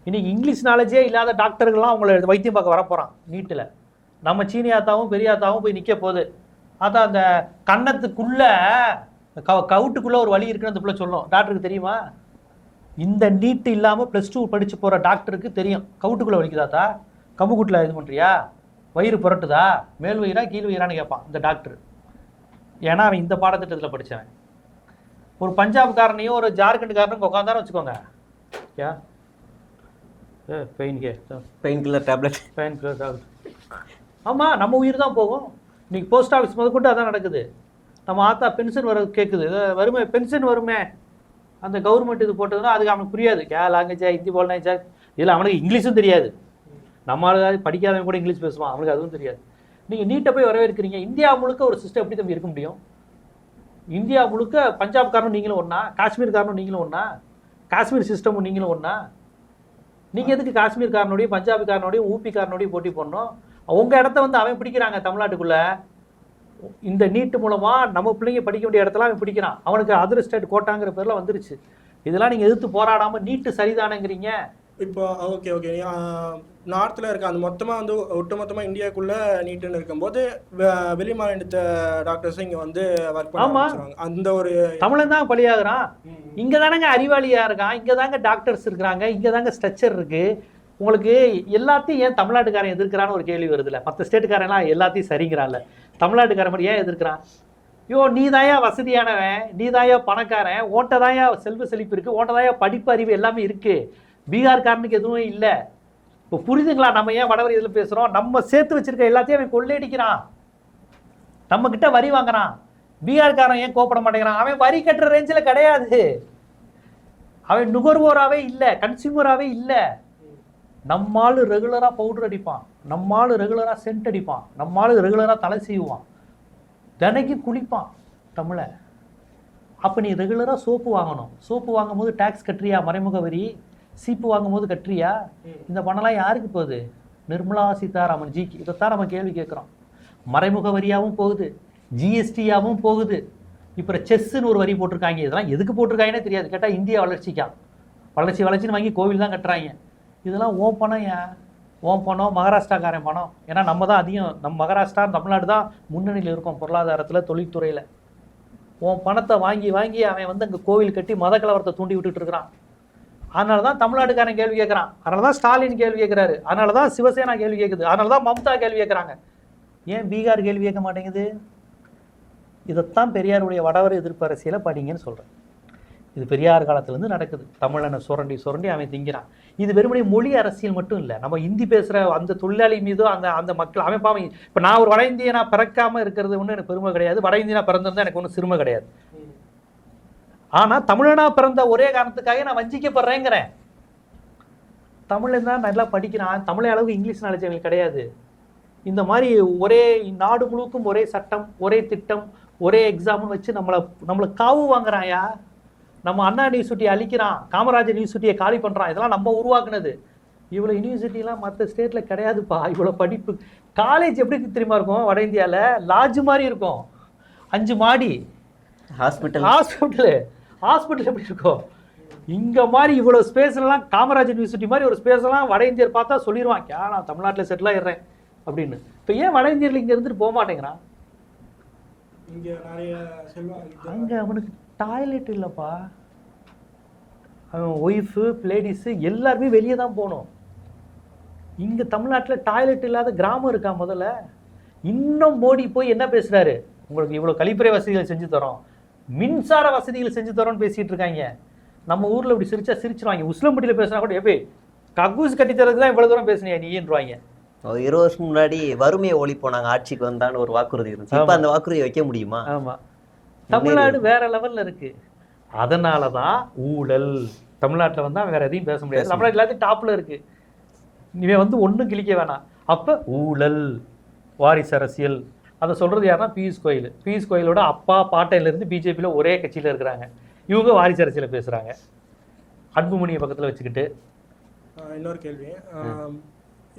இன்னைக்கு இங்கிலீஷ் நாலேஜே இல்லாத டாக்டர்கள்லாம் அவங்கள வைத்தியம் பார்க்க வரப்போகிறான் நீட்டில். நம்ம சீனியாத்தாவும் பெரியாத்தாவும் போய் நிற்க போகுது. அதான் அந்த கன்னத்துக்குள்ளே கவுட்டுக்குள்ளே ஒரு வலி இருக்குன்னு அந்த பிள்ளை சொல்லும். டாக்டருக்கு தெரியுமா? இந்த நீட்டு இல்லாமல் +2 படித்து போகிற டாக்டருக்கு தெரியும் கவுட்டுக்குள்ளே வலிக்குதாத்தா, கம்புக்கூட்டில் இது பண்ணுறியா, வயிறு புரட்டுதா, மேல் வயிறா கீழ் வயிறான்னு கேட்பான் இந்த டாக்டர். ஏன்னா அவன் இந்த பாடத்திட்டத்தில் படித்தவன். ஒரு பஞ்சாப்காரனையும் ஒரு ஜார்க்கண்டுக்காரனும் உட்காந்தாரும் வச்சுக்கோங்க, யா பெயின் கில்லர் டேப்லெட். ஆமாம், நம்ம உயிர் தான் போகும். இன்னைக்கு போஸ்ட் ஆஃபீஸ் முதற்கொண்டு அதான் நடக்குது. நம்ம ஆத்தா பென்ஷன் வர கேட்குது, வருமே பென்ஷன் வருமே, அந்த கவர்மெண்ட் இது போட்டதுன்னா அதுக்கு அவனுக்கு புரியாது. லாங்குவேஜா ஹிந்தி போலனா இதில் அவனுக்கு இங்கிலீஷும் தெரியாது. நம்மளால் படிக்காதவங்க கூட இங்கிலீஷ் பேசுவான், அவனுக்கு அதுவும் தெரியாது. நீங்கள் நீட்டை போய் வரவேற்கிறீங்க. இந்தியா முழுக்க ஒரு சிஸ்டம் எப்படி தம்பி இருக்க முடியும்? இந்தியா முழுக்க பஞ்சாப்காரனும் நீங்களும் ஒன்றா, காஷ்மீர்காரனும் நீங்களும் ஒன்றா, காஷ்மீர் சிஸ்டமும் நீங்களும் ஒன்றா. நீங்கள் எதுக்கு காஷ்மீர்காரனோடையும் பஞ்சாபிக்காரனோடையும் ஊபிக்காரனோடையும் போட்டி போடணும்? உங்கள் இடத்த வந்து அவன் பிடிக்கிறாங்க தமிழ்நாட்டுக்குள்ளே. இந்த நீட்டு மூலமாக நம்ம பிள்ளைங்க படிக்க வேண்டிய இடத்துல அவன் பிடிக்கிறான். அவனுக்கு அதர் ஸ்டேட் கோட்டாங்கிற பேரில் வந்துருச்சு. இதெல்லாம் நீங்கள் எதிர்த்து போராடாமல் நீட்டு சரிதானங்கிறீங்க. இப்போ ஓகே நார்த்தில் இருக்க அந்த மொத்தமாக வந்து ஒட்டுமொத்தமாக இந்தியாவுக்குள்ளே நீட்டுன்னு இருக்கும்போது வெளி மாநிலத்த டாக்டர்ஸும் இங்கே வந்து ஒர்க் பண்ணுவாங்க. அந்த ஒரு தமிழன் தான் பலியாகிறான். இங்கே தானங்க அறிவாளியாக இருக்கான், இங்கே தாங்க டாக்டர்ஸ் இருக்கிறாங்க, இங்கே தாங்க ஸ்ட்ரக்சர் இருக்குது. உங்களுக்கு எல்லாத்தையும் ஏன் தமிழ்நாட்டுக்காரன் எதிர்க்கிறான்னு ஒரு கேள்வி வருதுல்ல. மற்ற ஸ்டேட்டுக்காரன்லாம் எல்லாத்தையும் சரிங்கிறான்ல, தமிழ்நாட்டுக்காரன் மாதிரி ஏன் எதிர்க்கிறான்? நீ தாயா வசதியானவன், நீ தாயா பணக்காரன், ஓட்ட தாயா செல்வ செழிப்பு இருக்குது, ஓட்ட தாயா படிப்பு அறிவு எல்லாமே இருக்குது. பீகார்காரனுக்கு எதுவும் இல்லை. இப்போ புரியுதுங்களா நம்ம ஏன் வடவர் இதில் பேசுகிறோம்? நம்ம சேர்த்து வச்சிருக்க எல்லாத்தையும் அவன் கொள்ளையடிக்கிறான், நம்மக்கிட்ட வரி வாங்குறான். பீகார்காரன் ஏன் கோப்பட மாட்டேங்கிறான்? அவன் வரி கட்டுற ரேஞ்சில் கிடையாது. அவன் நுகர்வோராகவே இல்லை, கன்சியூமராகவே இல்லை. நம்மால் ரெகுலராக பவுடர் அடிப்பான், நம்மால் ரெகுலராக சென்ட் அடிப்பான், நம்மால் ரெகுலராக தலை செய்வான், தினைக்கு குளிப்பான் தமிழை. அப்போ நீ ரெகுலராக சோப்பு வாங்கணும். சோப்பு வாங்கும் போது டேக்ஸ் கட்டுறியா? மறைமுக வரி. சீப்பு வாங்கும் போது கட்டுறியா? இந்த பணம்லாம் யாருக்கு போகுது? நிர்மலா சீதாராமன் ஜிக்கு. இதைத்தான் நம்ம கேள்வி கேட்குறோம். மறைமுக வரியாகவும் போகுது, ஜிஎஸ்டியாகவும் போகுது. இப்போ செஸ்ன்னு ஒரு வரி போட்டிருக்காங்க. இதெல்லாம் எதுக்கு போட்டிருக்காங்கன்னே தெரியாது. கேட்டால் இந்தியா வளர்ச்சிக்கா, வளர்ச்சின்னு வாங்கி கோவில் தான் கட்டுறாங்க. இதெல்லாம் ஓப்பனாக ஏன் உன் பணம் மகாராஷ்டிராக்காரன் பணம். ஏன்னா நம்ம தான் அதிகம், நம்ம மகாராஷ்டிரா தமிழ்நாடு தான் முன்னணியில் இருக்கோம் பொருளாதாரத்தில், தொழில்துறையில். உன் பணத்தை வாங்கி வாங்கி அவன் வந்து அங்கே கோவில் கட்டி மத கலவரத்தை தூண்டி விட்டுட்டு இருக்கிறான். அதனால தான் தமிழ்நாட்டுக்காரன் கேள்வி கேட்குறான், அதனால தான் ஸ்டாலின் கேள்வி கேட்குறாரு, அதனால தான் சிவசேனா கேள்வி கேட்குது, அதனால தான் மம்தா கேள்வி கேட்குறாங்க. ஏன் பீகார் கேள்வி கேட்க மாட்டேங்குது? இதைத்தான் பெரியாருடைய வடவர் எதிர்ப்பு அரசியலை படிங்கன்னு சொல்கிறேன். இது பெரியார் காலத்துலேருந்து நடக்குது. தமிழனை சுரண்டி சுரண்டி அவன் திங்கிறான். இது வெறுமனே மொழி அரசியல் மட்டும் இல்லை, நம்ம ஹிந்தி பேசுகிற அந்த தொழிலாளி மீதோ அந்த மக்கள் அவன் பாவம். இப்போ நான் ஒரு வட இந்தியனா பிறக்காமல் இருக்கிறது ஒன்றும் எனக்கு பெருமை கிடையாது, வட இந்தியனா பிறந்திருந்தா எனக்கு ஒன்றும் சிறுமை கிடையாது. ஆனால் தமிழனா பிறந்த ஒரே காரணத்துக்காக நான் வஞ்சிக்கப்படுறேங்கிறேன். தமிழன் தான் நல்லா படிக்கிறான், தமிழை அளவுக்கு இங்கிலீஷ் நாலேஜ் அவங்களுக்கு கிடையாது. இந்த மாதிரி ஒரே நாடு முழுக்கும் ஒரே சட்டம், ஒரே திட்டம், ஒரே எக்ஸாம்னு வச்சு நம்மளை காவு வாங்குறாயா. நம்ம அண்ணா யூனிவர்சிட்டியை அழிக்கிறான், காமராஜர் யூனிவர்சிட்டியை காலி பண்ணுறான். இதெல்லாம் நம்ம உருவாக்குனது. இவ்வளோ யூனிவர்சிட்டிலாம் மற்ற ஸ்டேட்டில் கிடையாதுப்பா. இவ்வளோ படிப்பு காலேஜ் எப்படி தெரியுமா இருக்கும்? வட இந்தியாவில் லாட்ஜ் மாதிரி இருக்கும், 5 மாடி. ஹாஸ்பிட்டலு எப்படி இருக்கும்? இங்கே மாதிரி இவ்வளோ ஸ்பேஸ்லாம் காமராஜர் யூனிவர்சிட்டி மாதிரி ஒரு ஸ்பேஸ்லாம் வட இந்தியர் பார்த்தா சொல்லிடுவான், நான் தமிழ்நாட்டில் செட்டில் ஆயிடுறேன் அப்படின்னு. இப்போ ஏன் வட இந்தியர்கள் இங்கே இருந்துட்டு போக மாட்டேங்கிறான்? அங்கே அவனுக்கு டாய்லெட் இல்லைப்பா. அவன் ஒய்ஃபு லேடிஸு எல்லாருமே வெளியே தான் போகணும். இங்கே தமிழ்நாட்டில் டாய்லெட் இல்லாத கிராமம் இருக்கா முதல்ல? இன்னும் மோடி போய் என்ன பேசுகிறாரு, உங்களுக்கு இவ்வளோ கழிப்பறை வசதிகள் செஞ்சு தரோம், மின்சார வசதிகள் செஞ்சு தரோன்னு பேசிகிட்டு இருக்காங்க. நம்ம ஊரில் இப்படி சிரிச்சிருவாங்க. உஸ்லம்பட்டியில் பேசுனா கூட எப்போ கக்கூஸ் கட்டித்தரதுக்கு தான் இவ்வளோ தூரம் பேசுனியா நீன்றுவாங்க. 20 வருஷம் முன்னாடி வறுமையை ஒழிப்போம் நாங்கள் ஆட்சிக்கு வந்தான்னு ஒரு வாக்குறுதி இருந்துச்சு. இப்போ அந்த வாக்குறுதியை வைக்க முடியுமா? ஆமாம், தமிழ்நாடு வேற லெவலில் இருக்கு. அதனால தான் ஊழல் தமிழ்நாட்டில் வந்தால் வேற எதையும் பேச முடியாது. தமிழ்நாடு எல்லாத்தையும் டாப்பில் இருக்கு. இவன் வந்து ஒன்றும் கிழிக்க வேணாம். அப்போ ஊழல், வாரிசு அரசியல், அதை சொல்கிறது யாருன்னா பியூஷ் கோயல். பியூஷ் கோயலோட அப்பா பாட்டையிலேருந்து பிஜேபியில் ஒரே கட்சியில் இருக்கிறாங்க. இவங்க வாரிசு அரசியலை பேசுகிறாங்க, அன்புமணியை பக்கத்தில் வச்சுக்கிட்டு. இன்னொரு கேள்வி,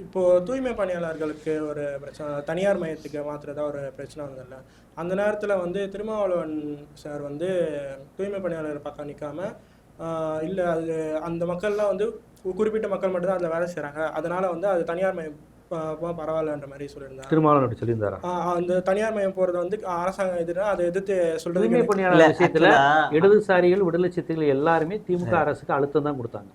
இப்போது தூய்மை பணியாளர்களுக்கு ஒரு பிரச்சனை, தனியார் மையத்துக்கு மாற்றுறதா ஒரு பிரச்சனை வந்ததில்ல. அந்த நேரத்தில் வந்து திருமாவளவன் சார் வந்து தூய்மை பணியாளர் பக்கம் நிற்காமல், இல்லை அது அந்த மக்கள்லாம் வந்து குறிப்பிட்ட மக்கள் மட்டும்தான் அதில் வேலை செய்கிறாங்க, அதனால் வந்து அது தனியார் மையம் பரவாயில்லன்ற மாதிரி சொல்லியிருந்தாங்க. திருமாவளவன் சொல்லியிருந்தாரு. அந்த தனியார் மையம் போகிறது வந்து அரசாங்கம் எதிராக அதை எதிர்த்து சொல்கிறது. தூய்மை பணியாளர் விஷயத்தில் இடதுசாரிகள், விடுதலை சிறுத்தைகள் எல்லாருமே திமுக அரசுக்கு அழுத்தம் தான் கொடுத்தாங்க.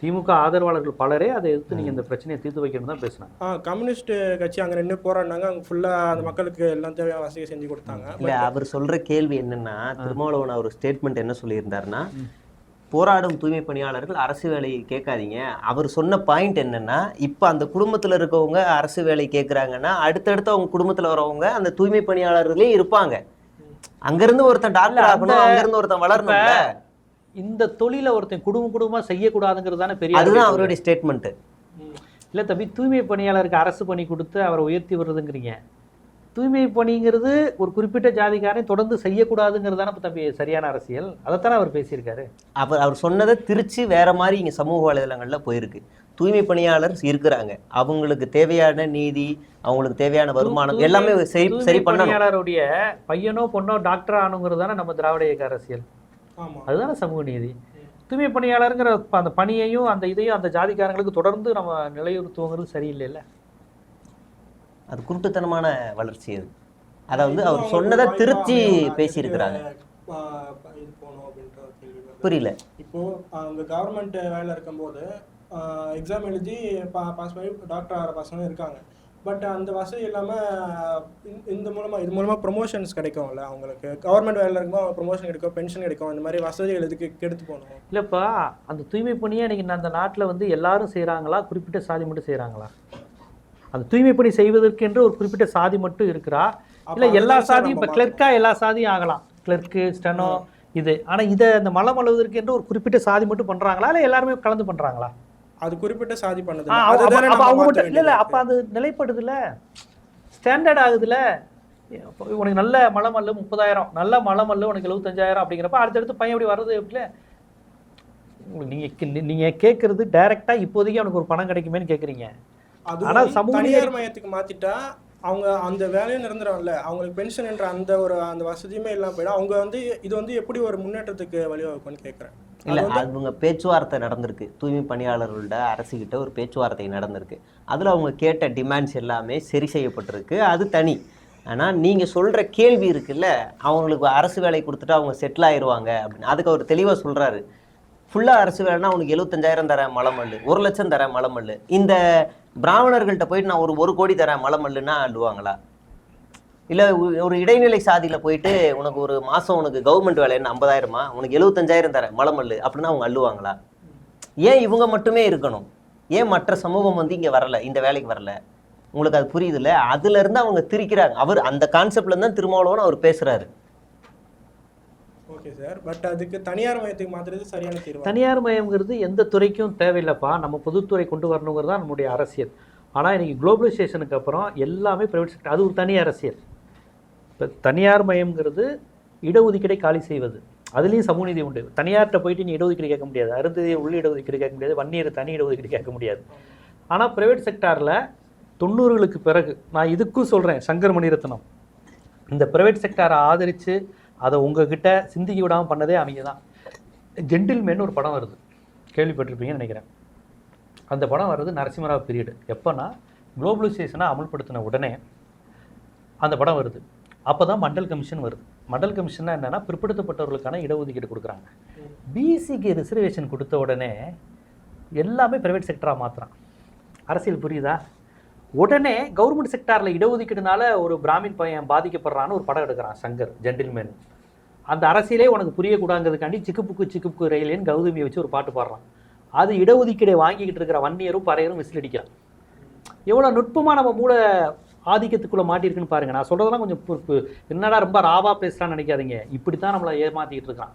திமுக ஆதரவாளர்கள் பலரே அதை எதிர்த்து நீங்கள் இந்த பிரச்சனையை தீர்த்து வைக்கணும் தான் பேசினாங்க. கம்யூனிஸ்ட் கட்சி அங்கே நின்று போராடினாங்க, அங்கே ஃபுல்லாக அந்த மக்களுக்கு எல்லாம் தேவையான வசதியை செஞ்சு கொடுத்தாங்க. இல்லை, அவர் சொல்கிற கேள்வி என்னென்னா, திருமாவளவன் அவர் ஸ்டேட்மெண்ட் என்ன சொல்லியிருந்தாருன்னா, போராடும் தூய்மை பணியாளர்கள் அரசு வேலையை கேட்காதீங்க. அவர் சொன்ன பாயிண்ட் என்னென்னா, இப்போ அந்த குடும்பத்தில் இருக்கவங்க அரசு வேலை கேட்குறாங்கன்னா அடுத்தடுத்து அவங்க குடும்பத்தில் வரவங்க அந்த தூய்மை பணியாளர்களே இருப்பாங்க. அங்கேருந்து ஒருத்தன் டாக்டர் ஆகணும், அங்கேருந்து ஒருத்தன் வளரணும். இந்த தொழிலை ஒருத்தன் குடும்பமாக செய்யக்கூடாதுங்கிறது தானே பெரிய, அதுதான் அவருடைய ஸ்டேட்மெண்ட்டு. இல்லை தம்பி, தூய்மை பணியாளருக்கு அரசு பணி கொடுத்து அவரை உயர்த்தி வருதுங்கிறீங்க. தூய்மை பணிங்கிறது ஒரு குறிப்பிட்ட ஜாதிக்காரன் தொடர்ந்து செய்யக்கூடாதுங்கிறது தானே தம்பி சரியான அரசியல். அதைத்தானே அவர் பேசியிருக்காரு. அவர் சொன்னதை திருச்சி வேற மாதிரி இங்கே சமூக வலைதளங்களில் போயிருக்கு. தூய்மை பணியாளர் இருக்கிறாங்க, அவங்களுக்கு தேவையான நீதி, அவங்களுக்கு தேவையான வருமானம் எல்லாமே சரி பண்ணணும். பணியாளருடைய பையனோ பொண்ணோ டாக்டர் ஆனுங்கிறது தானே நம்ம திராவிட இயக்க அரசியல். அதுதானே சமூக நீதி. தூய்மை பணியாளருங்கிற அந்த பணியையும் அந்த இதையும் அந்த ஜாதிக்காரங்களுக்கு தொடர்ந்து நம்ம நிலையுறுத்துவோங்கிறது சரியில்லைல்ல. அது குருட்டுத்தனமான வளர்ச்சி. அது அதை வந்து அவர் சொன்னதை திருச்சி பேசியிருக்கிறாங்க. புரியல. இப்போ அவங்க கவர்மெண்ட் வேலை இருக்கும்போது எக்ஸாம் எழுதி பாஸ் பண்ணி டாக்டர் ஆகிற பசங்க இருக்காங்க. பட் அந்த வசதி இல்லாமல் இது மூலமாக ப்ரொமோஷன்ஸ் கிடைக்கும்ல அவங்களுக்கு. கவர்மெண்ட் வேலையில் இருக்கும்போது அவங்க ப்ரொமோஷன் கிடைக்கும், பென்ஷன் கிடைக்கும், இந்த மாதிரி வசதிகள் எதுக்கு கெடுத்து போகணும்? இல்லைப்பா, அந்த தூய்மை பணியை இன்றைக்கி அந்த நாட்டில் வந்து எல்லாரும் செய்கிறாங்களா, குறிப்பிட்ட சாதி மட்டும் செய்கிறாங்களா? அந்த தூய்மை பணி செய்வதற்கு என்று ஒரு குறிப்பிட்ட சாதி மட்டும் இருக்கிறா, இல்லை எல்லா சாதியும்? இப்போ கிளர்க்காக எல்லா சாதியும் ஆகலாம், கிளர்க்கு, ஸ்டெனோ இது. ஆனால் இதை அந்த மலம் அழுவதற்கு என்று ஒரு குறிப்பிட்ட சாதி மட்டும் பண்ணுறாங்களா, இல்லை எல்லாருமே கலந்து பண்ணுறாங்களா? அது குறிப்பிட்ட சாதி பண்ணது. இல்லை, அப்போ அது நிலைப்படுதுல, ஸ்டாண்டர்ட் ஆகுதுல. உனக்கு நல்ல மலமல்லு 30,000, நல்ல மலமல்லு உனக்கு 75,000 அப்படிங்கிறப்ப அடுத்தடுத்து பையன் எப்படி வர்றது? எப்படில நீங்கள் கேட்குறது டைரெக்டாக இப்போதைக்கு அவனுக்கு ஒரு பணம் கிடைக்குமேன்னு கேட்குறீங்க. ஆனால் தனியார் மையத்துக்கு மாற்றிட்டா அவங்க அந்த வேலையும் நிரந்தரம்ல, அவங்களுக்கு பென்ஷன் என்ற அந்த வசதியுமே இல்லாமல் போயிடும். அவங்க வந்து இது வந்து எப்படி ஒரு முன்னேற்றத்துக்கு வழிவகுக்கும்னு கேட்குறேன். இல்லை அவங்க பேச்சுவார்த்தை நடந்திருக்கு, தூய்மை பணியாளர்களோட அரசுகிட்ட ஒரு பேச்சுவார்த்தை நடந்திருக்கு. அதில் அவங்க கேட்ட டிமாண்ட்ஸ் எல்லாமே சரி செய்யப்பட்டிருக்கு, அது தனி. ஆனால் நீங்கள் சொல்கிற கேள்வி இருக்குல்ல, அவங்களுக்கு அரசு வேலை கொடுத்துட்டு அவங்க செட்டில் ஆயிடுவாங்க அப்படின்னு, அதுக்கு அவர் தெளிவாக சொல்கிறாரு. ஃபுல்லாக அரசு வேலைன்னா அவனுக்கு 75,000 தரேன் மலமல்லு, 1 லட்சம் தரேன் மலமல்லு. இந்த பிராமணர்கள்ட்ட போயிட்டு நான் ஒரு கோடி தரேன் மலமல்லுன்னா அள்ளுவாங்களா? இல்லை ஒரு இடைநிலை சாதியில் போயிட்டு உனக்கு ஒரு மாதம் உனக்கு கவர்மெண்ட் வேலைன்னு 50,000மா, உனக்கு 75,000 தரேன் மலமல்லு அப்படின்னா அவங்க அள்ளுவாங்களா? ஏன் இவங்க மட்டுமே இருக்கணும்? ஏன் மற்ற சமூகம் வந்து இங்கே வரல, இந்த வேலைக்கு வரல? உங்களுக்கு அது புரியுதுல்ல? அதுலேருந்து அவங்க திரிக்கிறாங்க. அவர் அந்த கான்செப்ட்லேருந்து தான் திருமாவளவன் அவர் பேசுகிறாரு. ஓகே சார், பட் அதுக்கு தனியார் மயத்துக்கு மாற்றுறது சரியான தீர்வு. தனியார் மயம்ங்கிறது எந்த துறைக்கும் தேவையில்லைப்பா, நம்ம பொதுத்துறை கொண்டு வரணுங்கிறது தான் நம்முடைய அரசியல். ஆனால் இன்றைக்கி குளோபலைசேஷனுக்கு அப்புறம் எல்லாமே ப்ரைவேட் செக்டர், அது ஒரு தனி அரசியல். இப்போ தனியார் மயம்ங்கிறது இடஒதுக்கீடை காலி செய்வது, அதுலேயும் சமூக நீதி உண்டு. தனியார்கிட்ட போயிட்டு நீ இடஒதுக்கீடு கேட்க முடியாது, அருந்ததியை உள்ள இடஒதுக்கீடு கேட்க முடியாது, வன்னியர் தனி இடஒதுக்கீடு கேட்க முடியாது. ஆனால் ப்ரைவேட் செக்டாரில் 90களுக்கு பிறகு, நான் இதுக்கும் சொல்கிறேன், சங்கர் மணிரத்னம் இந்த ப்ரைவேட் செக்டாரை ஆதரித்து அதை உங்ககிட்ட சிந்திக்க விடாமல் பண்ணதே அவங்க தான். ஜென்டில்மேன் ஒரு படம் வருது, கேள்விப்பட்டிருப்பீங்கன்னு நினைக்கிறேன். அந்த படம் வருது நரசிம்மராவ் பீரியடு. எப்போனா குளோபலைசேஷனை அமல்படுத்தின உடனே அந்த படம் வருது. அப்போ தான் மண்டல் கமிஷன் வருது. மண்டல் கமிஷன்னா என்னென்னா பிற்படுத்தப்பட்டவர்களுக்கான இடஒதுக்கீடு கொடுக்குறாங்க. பிசிக்கு ரிசர்வேஷன் கொடுத்த உடனே எல்லாமே ப்ரைவேட் செக்டராக மாற்றுறான். அரசியல் புரியுதா? உடனே கவர்மெண்ட் செக்டாரில் இடஒதுக்கீடுனால ஒரு பிராமின் பையன் பாதிக்கப்படுறான்னு ஒரு படம் எடுக்கிறான் சங்கர், ஜென்டில்மேன். அந்த அரசியலே உனக்கு புரியக்கூடாங்கிறதுக்காண்டி சிக்குப்புக்கு ரயிலேன்னு கௌதமியை வச்சு ஒரு பாட்டு பாடுறான். அது இடஒதுக்கீடை வாங்கிக்கிட்டு இருக்கிற வன்னியரும் பறையரும் விசில் அடிக்கிறான். எவ்வளோ நுட்பமாக நம்ம மூளை ஆதிக்கத்துக்குள்ளே மாட்டியிருக்குன்னு பாருங்கள். நான் சொல்கிறதெல்லாம் கொஞ்சம் என்னடா ரொம்ப ராவாக பேசுகிறான்னு நினைக்காதீங்க. இப்படி தான் நம்மளை ஏமாற்றிக்கிட்டு இருக்கான்.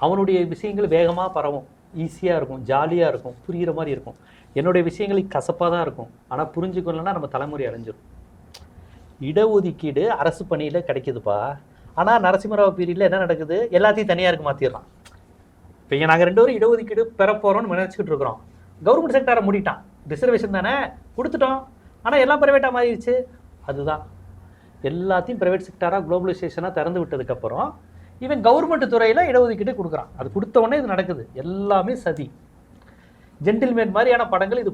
அவனுடைய விஷயங்கள் வேகமாக பரவும், ஈஸியாக இருக்கும், ஜாலியாக இருக்கும், புரிகிற மாதிரி இருக்கும். என்னுடைய விஷயங்களுக்கு கசப்பாக தான் இருக்கும். ஆனால் புரிஞ்சுக்கணும்னா நம்ம தலைமுறை அடைஞ்சிடும். இடஒதுக்கீடு அரசு பணியில் கிடைக்குதுப்பா. ஆனால் நரசிம்மராவ் பீரியடில் என்ன நடக்குது? எல்லாத்தையும் தனியாருக்கு மாற்றிடுறான். இப்போ நாங்கள் 2 பேரும் இடஒதுக்கீடு பெற போகிறோம்னு நினச்சிக்கிட்டு இருக்கிறோம். கவர்மெண்ட் செக்டாரை மூடிட்டான். ரிசர்வேஷன் தானே கொடுத்துட்டோம், ஆனால் எல்லாம் ப்ரைவேட்டாக மாறிடுச்சு. அதுதான் எல்லாத்தையும் ப்ரைவேட் செக்டாராக குளோபலைசேஷனாக திறந்து விட்டதுக்கப்புறம் இவன் கவர்மெண்ட் துறையில் இடஒதுக்கீடு கொடுக்குறான். அது கொடுத்த உடனே இது நடக்குது. எல்லாமே சதி. ஜென்டில்மேன் மாதிரியான படங்கள் இது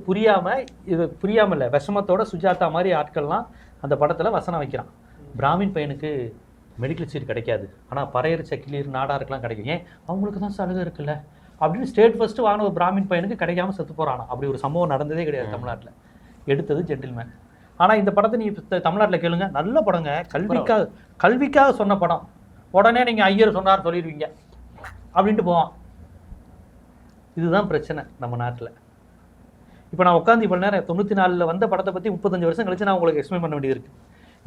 புரியாமல் இல்லை, விஷமத்தோட சுஜாதா மாதிரி ஆட்கள்லாம் அந்த படத்தில் வசனம் வைக்கிறான். பிராமின் பையனுக்கு மெடிக்கல் சீட் கிடைக்காது, ஆனால் பறையர் சக்கிலீர் நாடாருக்கெல்லாம் கிடைக்கும். ஏன்? அவங்களுக்கு தான் சலுகை இருக்குல்ல அப்படின்னு ஸ்டேட் ஃபர்ஸ்ட்டு வாங்கின ஒரு பிராமின் பையனுக்கு கிடைக்காம செத்து போகிறானா. அப்படி ஒரு சம்பவம் நடந்ததே கிடையாது தமிழ்நாட்டில். எடுத்தது ஜென்டில்மேன். ஆனால் இந்த படத்தை நீ தமிழ்நாட்டில் கேளுங்க, நல்ல படங்க, கல்விக்காக சொன்ன படம். உடனே நீங்கள் ஐயர் சொன்னார் சொல்லிடுவீங்க அப்படின்ட்டு போவான். இதுதான் பிரச்சனை நம்ம நாட்டில். இப்போ நான் உட்காந்து இவ்வளோ நேரம் 94 வந்த படத்தை பற்றி 35 வருஷம் கழிச்சு நான் உங்களுக்கு எக்ஸ்பிளைன் பண்ண வேண்டியது இருக்குது.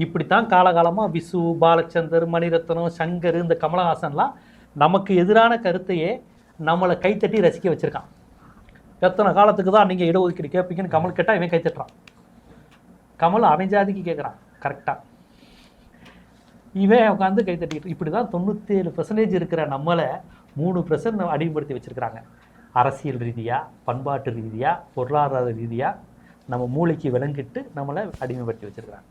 இப்படித்தான் காலகாலமாக விசு, பாலச்சந்தர், மணிரத்னம், சங்கர், இந்த கமலஹாசன்லாம் நமக்கு எதிரான கருத்தையே நம்மளை கைத்தட்டி ரசிக்க வச்சுருக்கான். எத்தனை காலத்துக்கு தான் நீங்கள் இடஒதுக்கீடு கேட்பீங்கன்னு கமல் கேட்டால் இவன் கைத்தட்டுறான். கமல் அரைஞ்சாதிக்கு கேட்குறான் கரெக்டாக, இவன் உட்காந்து கைத்தட்டிட்டு. இப்படி தான் 97% இருக்கிற நம்மளை 3% அடிமைப்படுத்தி வச்சுருக்கிறாங்க. அரசியல் ரீதியாக, பண்பாட்டு ரீதியாக, பொருளாதார ரீதியாக நம்ம மூளைக்கு விளங்கிட்டு நம்மளை அடிமைப்படுத்தி வச்சுருக்கிறாங்க.